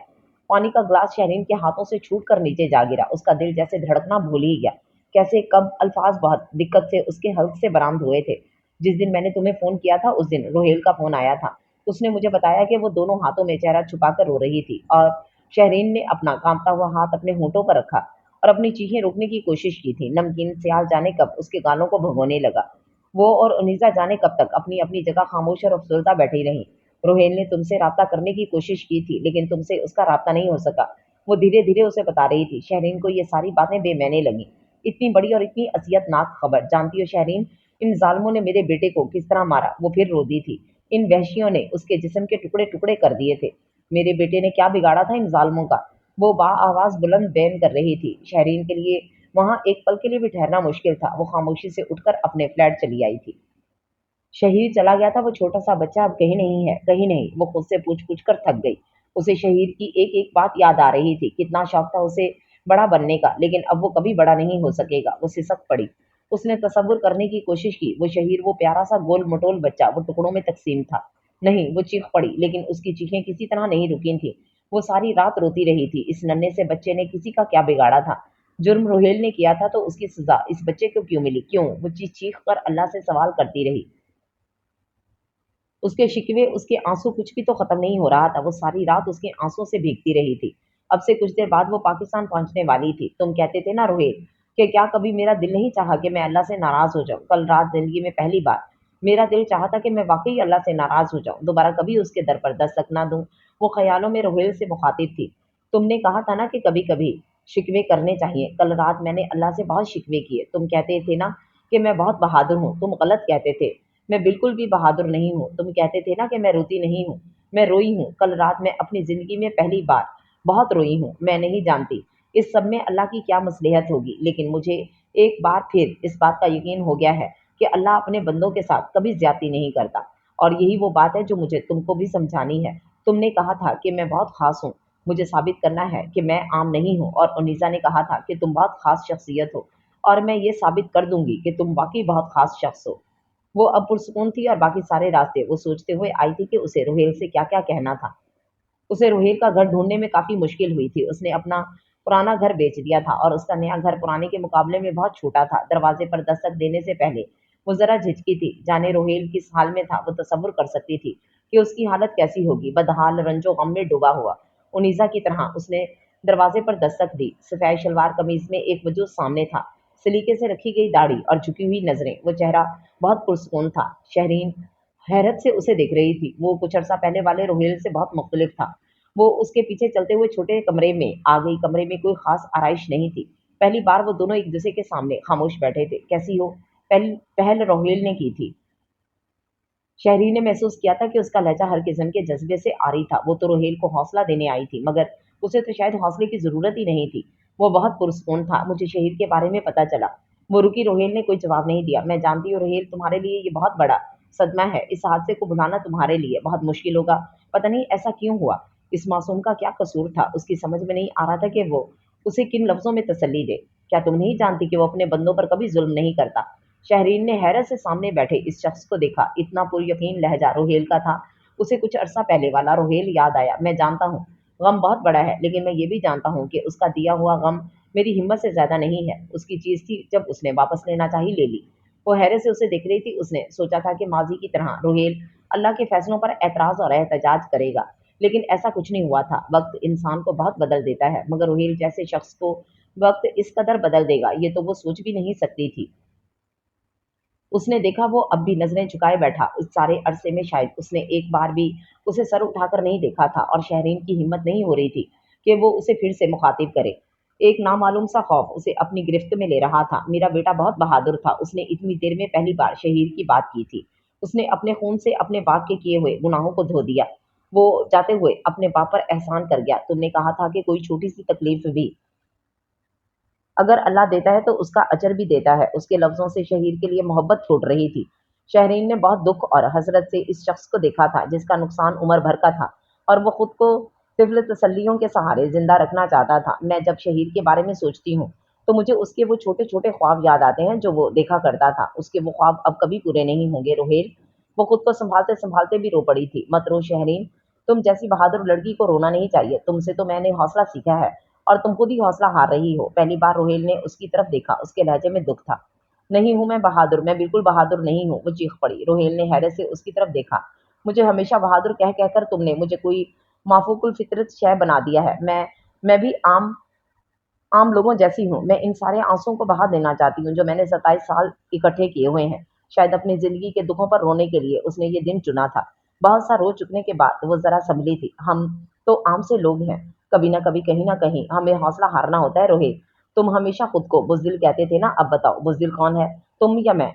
पानी का ग्लास शहरीन के हाथों से छूट कर नीचे जा गिरा। उसका दिल जैसे धड़कना भूल ही गया। कैसे कब अल्फाज बहुत दिक्कत से उसके हल्क से बरामद हुए थे। जिस दिन मैंने तुम्हें फ़ोन किया था उस दिन रोहेल का फ़ोन आया था। उसने मुझे बताया कि वो दोनों हाथों में चेहरा छुपाकर रो रही थी और शहरीन ने अपना काँपता हुआ हाथ अपने होठों पर रखा और अपनी चीखें रोकने की कोशिश की थी। नमकीन स्याह जाने कब उसके गालों को भिगोने लगा। वो और अनीसा जाने कब तक अपनी अपनी जगह खामोश और अफसरदा बैठी रहीं। रोहेल ने तुमसे राब्ता करने की कोशिश की थी, लेकिन तुमसे उसका राब्ता नहीं हो सका। वो धीरे-धीरे उसे बता रही थी। शहरीन को ये सारी बातें बेमैने लगीं। इतनी बड़ी और इतनी असियतनाक खबर। जानती हो शहरीन, इन ज़ालिमों ने मेरे बेटे को किस तरह मारा। वो फिर रो दी थी। इन वहशियों ने उसके जिस्म के टुकड़े-टुकड़े कर दिए थे। मेरे बेटे ने क्या बिगाड़ा था इन ज़ालिमों का? वो आवाज़ बुलंद बयान कर रही थी। शहरीन के लिए वहाँ एक पल के लिए भी ठहरना मुश्किल था। वो खामोशी से उठकर अपने फ्लैट चली आई थी। शहीर चला गया था वो छोटा-सा बच्चा अब कहीं नहीं है, कहीं नहीं। वो खुद से पूछ-पूछ कर थक गई। उसे शहीर की एक-एक बात याद आ रही थी। कितना शौक था उसे बड़ा बनने का, लेकिन अब वो कभी बड़ा नहीं हो सकेगा। वो सिसक पड़ी। उसने तसव्वुर करने की कोशिश की। वो शहीर, वो प्यारा-सा गोल-मटोल बच्चा, वो टुकड़ों में तक़सीम था। नहीं, वो चीख पड़ी, लेकिन उसकी चीखें किसी तरह नहीं रुकी थीं। वो सारी रात रोती रही थी। इस नन्हे से बच्चे ने किसी का क्या बिगाड़ा था? जुर्म रोहेल ने किया था तो उसकी सज़ा इस बच्चे को क्यों मिली? क्यों? वो चीख-चीख कर अल्लाह से सवाल करती रही। उसके शिकवे, उसके आँसू कुछ भी तो ख़त्म नहीं हो रहा था। वो सारी रात उसके आँसुओं से भीगती रही थी। अब से कुछ देर बाद वो पाकिस्तान पहुँचने वाली थी। तुम कहते थे ना रोहेल कि क्या कभी मेरा दिल नहीं चाहा कि मैं अल्लाह से नाराज़ हो जाऊँ? कल रात ज़िंदगी में पहली बार मेरा दिल चाहा था कि मैं वाक़ई अल्लाह से नाराज़ हो जाऊँ, दोबारा कभी उसके दर पर दस्तक ना दूँ। वो ख़यालों में रोहेल से मुख़ातिब थी। तुमने कहा था ना कि कभी-कभी शिकवे करने चाहिए। कल रात मैंने अल्लाह से बहुत शिकवे किए। तुम कहते थे ना कि मैं बहुत बहादुर हूँ। तुम गलत कहते थे। मैं बिल्कुल भी बहादुर नहीं हूँ। तुम कहते थे ना कि मैं रोती नहीं हूँ। मैं रोई हूँ। कल रात मैं अपनी ज़िंदगी में पहली बार बहुत रोई हूँ। मैं नहीं जानती इस सब में अल्लाह की क्या मसलहत होगी, लेकिन मुझे एक बार फिर इस बात का यकीन हो गया है कि अल्लाह अपने बंदों के साथ कभी ज़्यादती नहीं करता। और यही वो बात है जो मुझे तुमको भी समझानी है। तुमने कहा था कि मैं बहुत ख़ास हूँ। मुझे साबित करना है कि मैं आम नहीं हूँ, और उन्नीसा ने कहा था कि तुम बहुत ख़ास शख्सियत हो, और मैं ये साबित कर दूँगी कि तुम वाक़ई बहुत ख़ास शख़्स हो। वो अब पुरसुकून थी और बाकी सारे रास्ते वो सोचते हुए आई थी कि उसे रोहेल से क्या-क्या कहना था। उसे रोहेल का घर ढूँढने में काफ़ी मुश्किल हुई थी। उसने अपना पुराना घर बेच दिया था और उसका नया घर पुराने के मुकाबले में बहुत छोटा था। दरवाज़े पर दस्तक देने से पहले वो ज़रा झिझकी थी। जाने रोहेल किस हाल में था, वो तसव्वुर कर सकती थी कि उसकी हालत कैसी होगी, बदहाल, रंजो-गम में डूबा हुआ। उनीसा की तरह उसने दरवाज़े पर दस्तक दी। सफ़ेद शलवार कमीज़ में एक वजूद सामने था, सलीके से रखी गई दाढ़ी और झुकी हुई नज़रें। वो चेहरा बहुत पुरसुकून था। शहरीन हैरत से उसे देख रही थी। वो कुछ अरसा पहले वाले रोहेल से बहुत मुख्तलिफ था। वो उसके पीछे चलते हुए छोटे कमरे में आ गई। कमरे में कोई ख़ास आराइश नहीं थी। पहली बार वो दोनों एक-दूसरे के सामने खामोश बैठे थे। कैसी हो? पहल रोहेल ने की थी। शहरी ने महसूस किया था कि उसका लहजा हर किस्म के जज़्बे से आरी था। वो तो रोहेल को हौसला देने आई थी, मगर उसे तो शायद हौसले की ज़रूरत ही नहीं थी। वो बहुत पुरसुकून था। मुझे शहीद के बारे में पता चला। वो रुकी। रोहेल ने कोई जवाब नहीं दिया। मैं जानती हूँ रोहेल, तुम्हारे लिए ये बहुत बड़ा सदमा है। इस हादसे को भुलाना तुम्हारे लिए बहुत मुश्किल होगा। पता नहीं ऐसा क्यों हुआ? इस मासूम का क्या कसूर था? उसकी समझ में नहीं आ रहा था कि वो उसे किन लफ्ज़ों में तसल्ली दे। क्या तुम नहीं जानती कि वो अपने बंदों पर कभी ज़ुल्म नहीं करता? शहरीन ने हैरत से सामने बैठे इस शख्स को देखा। इतना पुरयकीन लहजा रोहेल का था। उसे कुछ अरसा पहले वाला रोहेल याद आया। मैं जानता हूँ गम बहुत बड़ा है, लेकिन मैं ये भी जानता हूँ कि उसका दिया हुआ गम मेरी हिम्मत से ज्यादा नहीं है। उसकी चीज थी, जब उसने वापस लेना चाही ले ली। वो हैरत से उसे देख रही थी। उसने सोचा था कि माजी की तरह रोहेल अल्लाह के फैसलों पर एतराज और एहतजाज करेगा, लेकिन ऐसा कुछ नहीं हुआ था। वक्त इंसान को बहुत बदल देता है, मगर रोहेल जैसे शख्स को वक्त इस कदर बदल देगा, ये तो वो सोच भी नहीं सकती थी। उसने देखा वो अब भी नज़रें झुकाए बैठा। उस सारे अरसे में शायद उसने एक बार भी उसे सर उठाकर नहीं देखा था, और शहरीन की हिम्मत नहीं हो रही थी कि वो उसे फिर से मुखातिब करे। एक नामालूम सा खौफ उसे अपनी गिरफ्त में ले रहा था। मेरा बेटा बहुत बहादुर था। उसने इतनी देर में पहली बार शहीद की बात की थी। उसने अपने खून से अपने बाप के किए हुए गुनाहों को धो दिया। वो जाते हुए अपने बाप पर एहसान कर गया। तुमने कहा था कि कोई छोटी सी तकलीफ भी अगर अल्लाह देता है तो उसका अजर भी देता है। उसके लफ्ज़ों से शहीद के लिए मोहब्बत फूट रही थी। शहरीन ने बहुत दुख और हसरत से इस शख्स को देखा था जिसका नुकसान उम्र भर का था, और वो खुद को तिफ़्ल तसल्लियों के सहारे ज़िंदा रखना चाहता था। मैं जब शहीद के बारे में सोचती हूँ तो मुझे उसके वो छोटे-छोटे ख्वाब याद आते हैं जो वो देखा करता था। उसके वो ख्वाब अब कभी पूरे नहीं होंगे रोहेल। वो खुद को सँभालते-सँभालते भी रो पड़ी थी। मत रो शहरीन, तुम जैसी बहादुर लड़की को रोना नहीं चाहिए। तुमसे तो मैंने हौसला सीखा है। और तुम खुद ही हौसला हार रही हो। पहली बार रोहेल ने उसकी तरफ देखा, उसके लहजे में दुख था। नहीं हूं मैं बहादुर, मैं बिल्कुल बहादुर नहीं हूँ, वो चीख पड़ी। रोहेल ने हैरत से उसकी तरफ देखा। मुझे हमेशा बहादुर कह कहकर तुमने मुझे कोई माफूकुल फितरत शय बना दिया है। मैं भी आम आम लोगों जैसी हूँ। मैं इन सारे आंसुओं को बहा देना चाहती हूँ जो मैंने 27 साल इकट्ठे किए हुए हैं। शायद अपनी जिंदगी के दुखों पर रोने के लिए उसने ये दिन चुना था। बहुत सा रो चुकने के बाद वो जरा संभली थी। हम तो आम से लोग हैं, कभी ना कभी कहीं ना कहीं हमें हौसला हारना होता है। रोहित, तुम हमेशा खुद को बुजदिल कहते थे ना, अब बताओ बुजदिल कौन है, तुम या मैं?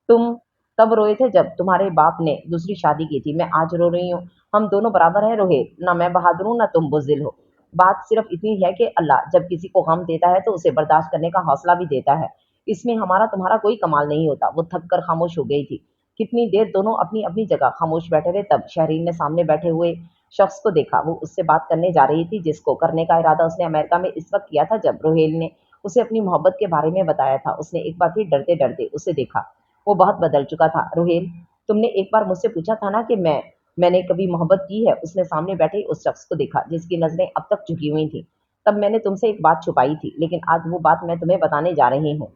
तुम तब रोए थे जब तुम्हारे बाप ने दूसरी शादी की थी। मैं आज रो रही हूँ। हम दोनों बराबर हैं रोहित, ना मैं बहादुर हूँ ना तुम बुज़दिल हो। बात सिर्फ इतनी है कि अल्लाह जब किसी को गम देता है तो उसे बर्दाश्त करने का हौसला भी देता है। इसमें हमारा तुम्हारा कोई कमाल नहीं होता। वो थक कर खामोश हो गई थी। कितनी देर दोनों अपनी अपनी जगह खामोश बैठे रहे। तब शहरीन ने सामने बैठे हुए शख्स को देखा। वो उससे बात करने जा रही थी जिसको करने का इरादा उसने अमेरिका में इस वक्त किया था जब रोहेल ने उसे अपनी मोहब्बत के बारे में बताया था। उसने एक बार फिर डरते डरते उसे देखा। वो बहुत बदल चुका था। रोहेल, तुमने एक बार मुझसे पूछा था ना कि मैंने कभी मोहब्बत की है? उसने सामने बैठे उस शख्स को देखा जिसकी नजरें अब तक झुकी हुई थी। तब मैंने तुमसे एक बात छुपाई थी, लेकिन आज वो बात मैं तुम्हें बताने जा रही हूँ।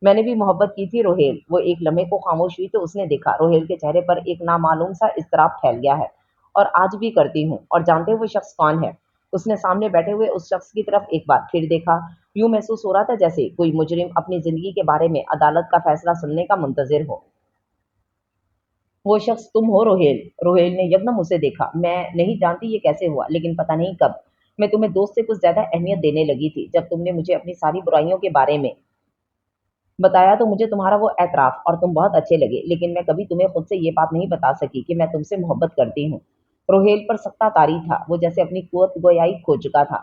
मैंने भी मोहब्बत की थी रोहेल। वो एक लम्हे को खामोश हुई तो उसने देखा रोहेल के चेहरे पर एक नामालूम सा इज़्तिराब फैल गया है। और आज भी करती हूँ। और जानते हो वो शख्स कौन है? उसने सामने बैठे हुए उस शख्स की तरफ एक बार फिर देखा। यूं महसूस हो रहा था जैसे कोई मुजरिम अपनी जिंदगी के बारे में अदालत का फैसला सुनने का मुंतजिर हो। वो शख्स तुम हो रोहेल? रोहेल ने यकदम उसे देखा। मैं नहीं जानती ये कैसे हुआ, लेकिन पता नहीं कब मैं तुम्हें दोस्त से कुछ ज्यादा अहमियत देने लगी थी। जब तुमने मुझे अपनी सारी बुराइयों के बारे में बताया तो मुझे तुम्हारा वो एतराफ़ और तुम बहुत अच्छे लगे, लेकिन मैं कभी तुम्हें खुद से ये बात नहीं बता सकी कि मैं तुमसे मोहब्बत करती हूँ। रोहेल पर सख्ता तारी था, वो जैसे अपनी कुव्वत गोयाई खो चुका था।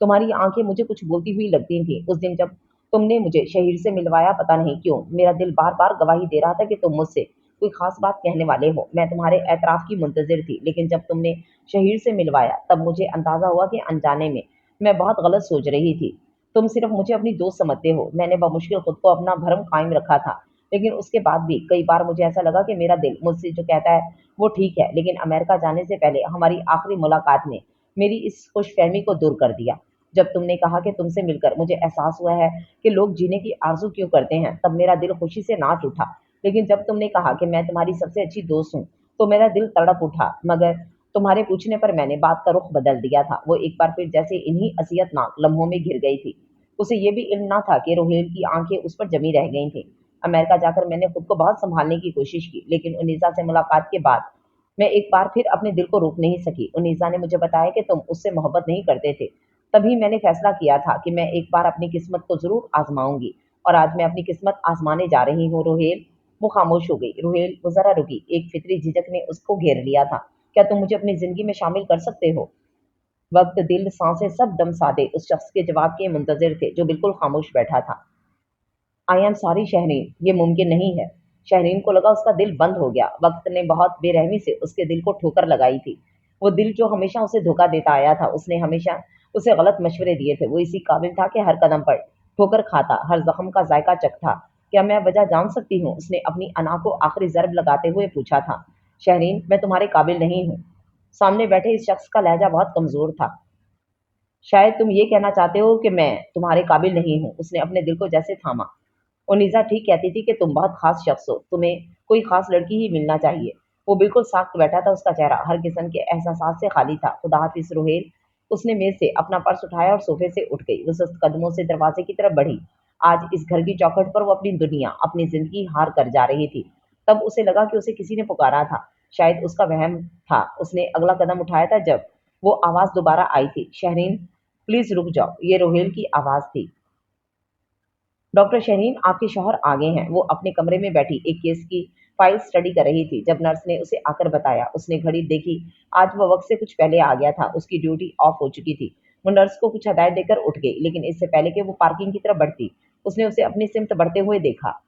तुम्हारी आंखें मुझे कुछ बोलती हुई लगती थी। उस दिन जब तुमने मुझे शहीर से मिलवाया, पता नहीं क्यों मेरा दिल बार बार गवाही दे रहा था कि तुम मुझसे कोई खास बात कहने वाले हो। मैं तुम्हारे एतराफ़ की मुंतजिर थी, लेकिन जब तुमने शहीर से मिलवाया तब मुझे अंदाज़ा हुआ कि अनजाने में मैं बहुत गलत सोच रही थी। तुम सिर्फ मुझे अपनी दोस्त समझते हो। मैंने बमुश्किल खुद को अपना भरम कायम रखा था, लेकिन उसके बाद भी कई बार मुझे ऐसा लगा कि मेरा दिल मुझसे जो कहता है वो ठीक है। लेकिन अमेरिका जाने से पहले हमारी आखिरी मुलाकात ने मेरी इस खुशफहमी को दूर कर दिया। जब तुमने कहा कि तुमसे मिलकर मुझे एहसास हुआ है कि लोग जीने की आरजू क्यों करते हैं, तब मेरा दिल खुशी से नाच उठा। लेकिन जब तुमने कहा कि मैं तुम्हारी सबसे अच्छी दोस्त हूँ, तो मेरा दिल तड़प उठा। मगर तुम्हारे पूछने पर मैंने बात का रुख बदल दिया था। वो एक बार फिर जैसे इन्हीं असियतनाक लम्हों में घिर गई थी। उसे ये भी इल्म ना था कि रोहेल की आंखें उस पर जमी रह गई थीं। अमेरिका जाकर मैंने खुद को बहुत संभालने की कोशिश की, लेकिन उन्नीसा से मुलाकात के बाद मैं एक बार फिर अपने दिल को रोक नहीं सकी। उन्नीसा ने मुझे बताया कि तुम उससे मोहब्बत नहीं करते थे। तभी मैंने फैसला किया था कि मैं एक बार अपनी किस्मत को जरूर आजमाऊंगी। और आज मैं अपनी किस्मत आजमाने जा रही हूँ रोहेल। वो खामोश हो गई। रोहेल, वो जरा रुकी। एक फितरी झिझक ने उसको घेर लिया था। क्या तुम मुझे अपनी जिंदगी में शामिल कर सकते हो? वक्त, दिल, सांसें सब दम साधे उस शख्स के जवाब के मुंतजिर थे जो बिल्कुल खामोश बैठा था। आई एम सॉरी शहरीन, ये मुमकिन नहीं है। शहरीन को लगा उसका दिल बंद हो गया। वक्त ने बहुत बेरहमी से उसके दिल को ठोकर लगाई थी। वो दिल जो हमेशा उसे धोखा देता आया था, उसने हमेशा उसे गलत मशवरे दिए थे। वो इसी काबिल था कि हर कदम पर ठोकर खाता, हर जख्म का जायका चखता। क्या मैं वजह जान सकती हूँ? उसने अपनी अना को आखिरी जरब लगाते हुए पूछा था। शहरीन, मैं तुम्हारे काबिल नहीं हूँ। सामने बैठे इस शख्स का लहजा बहुत कमजोर था। शायद तुम ये कहना चाहते हो कि मैं तुम्हारे काबिल नहीं हूँ। उसने अपने दिल को जैसे थामा। ओनिजा ठीक कहती थी कि तुम बहुत खास शख्स हो, तुम्हें कोई खास लड़की ही मिलना चाहिए। वो बिल्कुल साख्त बैठा था, उसका चेहरा हर किस्म के एहसास से खाली था। खुदा हाफिज रोहेल। उसने मेज से अपना पर्स उठाया और सोफे से उठ गई। वो सुस्त कदमों से दरवाजे की तरफ बढ़ी। आज इस घर की चौखट पर वो अपनी दुनिया, अपनी जिंदगी हार कर जा रही थी। तब उसे लगा कि उसे किसी ने पुकारा था। शायद उसका वहम था। उसने अगला कदम उठाया था जब वो आवाज दोबारा आई थी। शहरीन, प्लीज रुक जाओ। ये रोहेल की आवाज थी। डॉक्टर शहीन, आपके शौहर आ गए हैं। वो अपने कमरे में बैठी एक केस की फाइल स्टडी कर रही थी जब नर्स ने उसे आकर बताया। उसने घड़ी देखी। आज वो वक्त से कुछ पहले आ गया था। उसकी ड्यूटी ऑफ हो चुकी थी। वो नर्स को कुछ हदायत देकर उठ गई, लेकिन इससे पहले कि वो पार्किंग की तरफ बढ़ती, उसने उसे अपनी सिमत बढ़ते हुए देखा।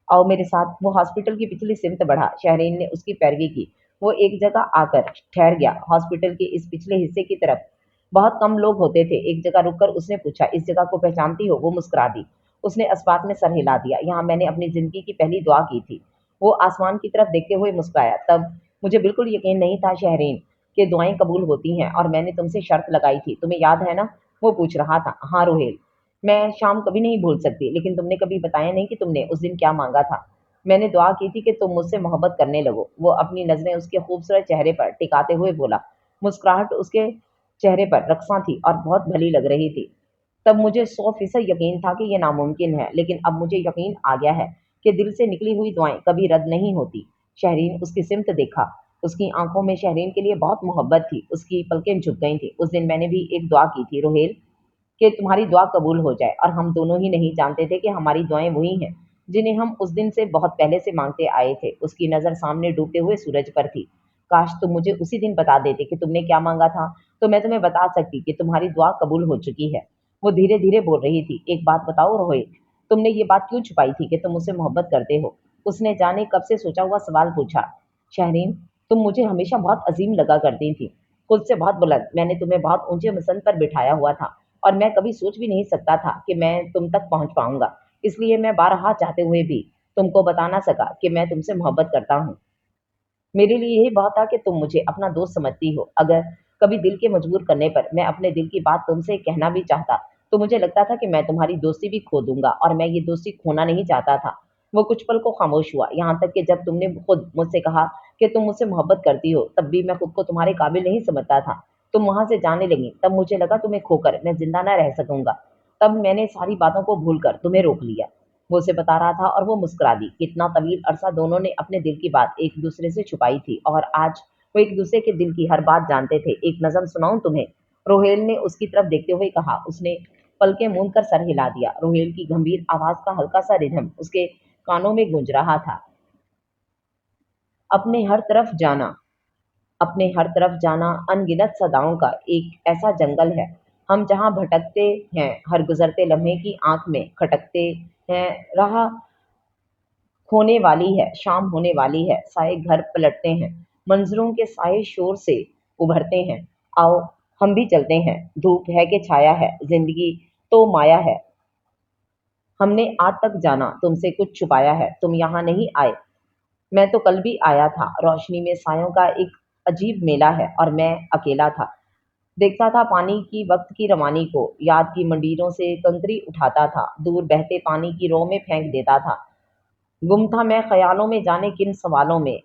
आओ मेरे साथ। वो हॉस्पिटल की पिछली सिमत बढ़ा। शहरीन ने उसकी पैरवी की। वो एक जगह आकर ठहर गया, हॉस्पिटल के इस पिछले हिस्से की तरफ। बहुत कम लोग होते थे। एक जगह रुककर उसने पूछा, इस जगह को पहचानती हो? वो मुस्कुरा दी। उसने अस्पात में सर हिला दिया। यहाँ मैंने अपनी जिंदगी की पहली दुआ की थी। वो आसमान की तरफ देखते हुए मुस्कुराया। तब मुझे बिल्कुल यकीन नहीं था शहरीन, कि दुआएं कबूल होती हैं और मैंने तुमसे शर्त लगाई थी, तुम्हें याद है ना? वो पूछ रहा था। हाँ रोहेल, मैं शाम कभी नहीं भूल सकती, लेकिन तुमने कभी बताया नहीं कि तुमने उस दिन क्या मांगा था। मैंने दुआ की थी कि तुम मुझसे मोहब्बत करने लगो। वो अपनी नजरें उसके खूबसूरत चेहरे पर टिकाते हुए बोला। मुस्कुराहट उसके चेहरे पर रक्सा थी और बहुत भली लग रही थी। तब मुझे 100% यकीन था कि ये नामुमकिन है, लेकिन अब मुझे यकीन आ गया है कि दिल से निकली हुई दुआएं कभी रद्द नहीं होती। शहरीन उसकी सिमत देखा। उसकी आंखों में शहरीन के लिए बहुत मोहब्बत थी। उसकी पलकें झुक गई थी। उस दिन मैंने भी एक दुआ की थी रोहेल, कि तुम्हारी दुआ कबूल हो जाए, और हम दोनों ही नहीं जानते थे कि हमारी दुआएं वही हैं जिन्हें हम उस दिन से बहुत पहले से मांगते आए थे। उसकी नज़र सामने डूबते हुए सूरज पर थी। काश तुम मुझे उसी दिन बता देते कि तुमने क्या मांगा था, तो मैं तुम्हें बता सकती कि तुम्हारी दुआ कबूल हो चुकी है। वो धीरे धीरे बोल रही थी। एक बात बताओ रोहित, तुमने ये बात क्यों छुपाई थी कि तुम मुझसे मोहब्बत करते हो? उसने जाने कब से सोचा हुआ सवाल पूछा। शहरीन, तुम मुझे हमेशा बहुत अजीम लगा करती थी, खुद से बहुत बुलंद। मैंने तुम्हें बहुत ऊंचे मसन पर बिठाया हुआ था, और मैं कभी सोच भी नहीं सकता था कि मैं तुम तक पहुंच पाऊंगा। इसलिए मैं बारहा चाहते हुए भी तुमको बता ना सका कि मैं तुमसे मोहब्बत करता हूँ। मेरे लिए यही बहुत था कि तुम मुझे अपना दोस्त समझती हो। अगर कभी दिल के मजबूर करने पर मैं अपने दिल की बात तुमसे कहना भी चाहता, तो मुझे लगता था कि मैं तुम्हारी दोस्ती भी खो दूंगा, और मैं ये दोस्ती खोना नहीं चाहता था। वो कुछ पल को खामोश हुआ, यहाँ तक कि जब तुमने खुद मुझसे कहा कि तुम मुझसे मोहब्बत करती हो, तब भी मैं खुद को तुम्हारे काबिल नहीं समझता था। तुम वहां से जाने लगी, तब मुझे लगा तुम्हें खोकर मैं जिंदा न रह सकूंगा। तब मैंने सारी बातों को भूलकर तुम्हें रोक लिया। वो उसे बता रहा था और वो मुस्कुरा दी। कितना तवील अरसा दोनों ने अपने दिल की बात एक दूसरे से छुपाई थी, और आज वो एक दूसरे के दिल की हर बात जानते थे। एक नज़म सुनाऊं तुम्हें? रोहेल ने उसकी तरफ देखते हुए कहा। उसने पलकें मूंद कर सर हिला दिया। रोहेल की गंभीर आवाज का हल्का सा रिधम उसके कानों में गूंज रहा था। अपने हर तरफ जाना, अपने हर तरफ जाना अनगिनत सदाओं का एक ऐसा जंगल है, हम जहाँ भटकते हैं, हर गुजरते लम्हे की आंख में खटकते हैं। राह होने वाली है, शाम होने वाली है, साए घर पलटते हैं, मंजरों के साए शोर से उभरते हैं। आओ हम भी चलते हैं, धूप है कि छाया है, जिंदगी तो माया है। हमने आज तक जाना तुमसे कुछ छुपाया है, तुम यहाँ नहीं आए, मैं तो कल भी आया था। रोशनी में सायों का एक अजीब मेला है, और मैं अकेला था। देखता था पानी की वक्त की रवानी को, याद की मंडीरों से कंकरी उठाता था, दूर बहते पानी की रो में फेंक देता था। गुम था मैं ख्यालों में, जाने किन सवालों में।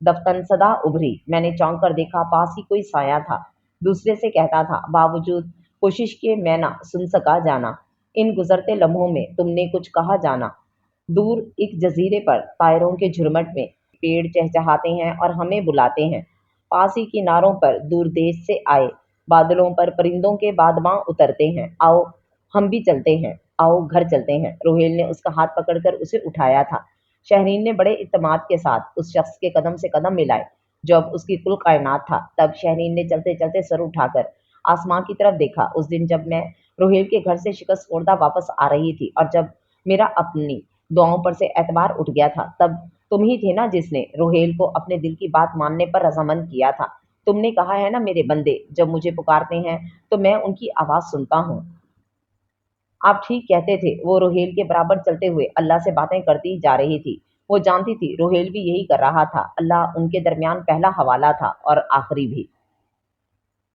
दफ्तन सदा उभरी, मैंने चौंक कर देखा, पास ही कोई साया था। दूसरे से कहता था, बावजूद कोशिश के मैं ना सुन सका जाना। इन गुजरते लम्हों में तुमने कुछ कहा जाना। दूर एक जजीरे पर तायरों के झुरमट में पेड़ चहचहाते हैं और हमें बुलाते हैं। पास ही किनारों पर दूर देश से आए बादलों पर परिंदों के बादमां उतरते हैं। आओ हम भी चलते हैं, आओ घर चलते हैं। रोहेल ने उसका हाथ पकड़कर उसे उठाया था। शहरीन ने बड़े इत्तेमाद के साथ उस शख्स के कदम से कदम मिलाए जो अब उसकी कुल कायनात था। तब शहरीन ने चलते चलते सर उठाकर आसमां की तरफ देखा। उस दिन जब मैं रोहेल के घर से शिकस्त खोर्दा वापस आ रही थी, और जब मेरा अपनी दुआओं पर से एतबार उठ गया था, तब तुम ही थे ना जिसने रोहेल को अपने दिल की बात मानने पर रजामंद किया था। तुमने कहा है ना, मेरे बंदे जब मुझे पुकारते हैं तो मैं उनकी आवाज सुनता हूँ। आप ठीक कहते थे। वो रोहेल के बराबर चलते हुए अल्लाह से बातें करती जा रही थी। वो जानती थी रोहेल भी यही कर रहा था। अल्लाह उनके दरमियान पहला हवाला था और आखिरी भी।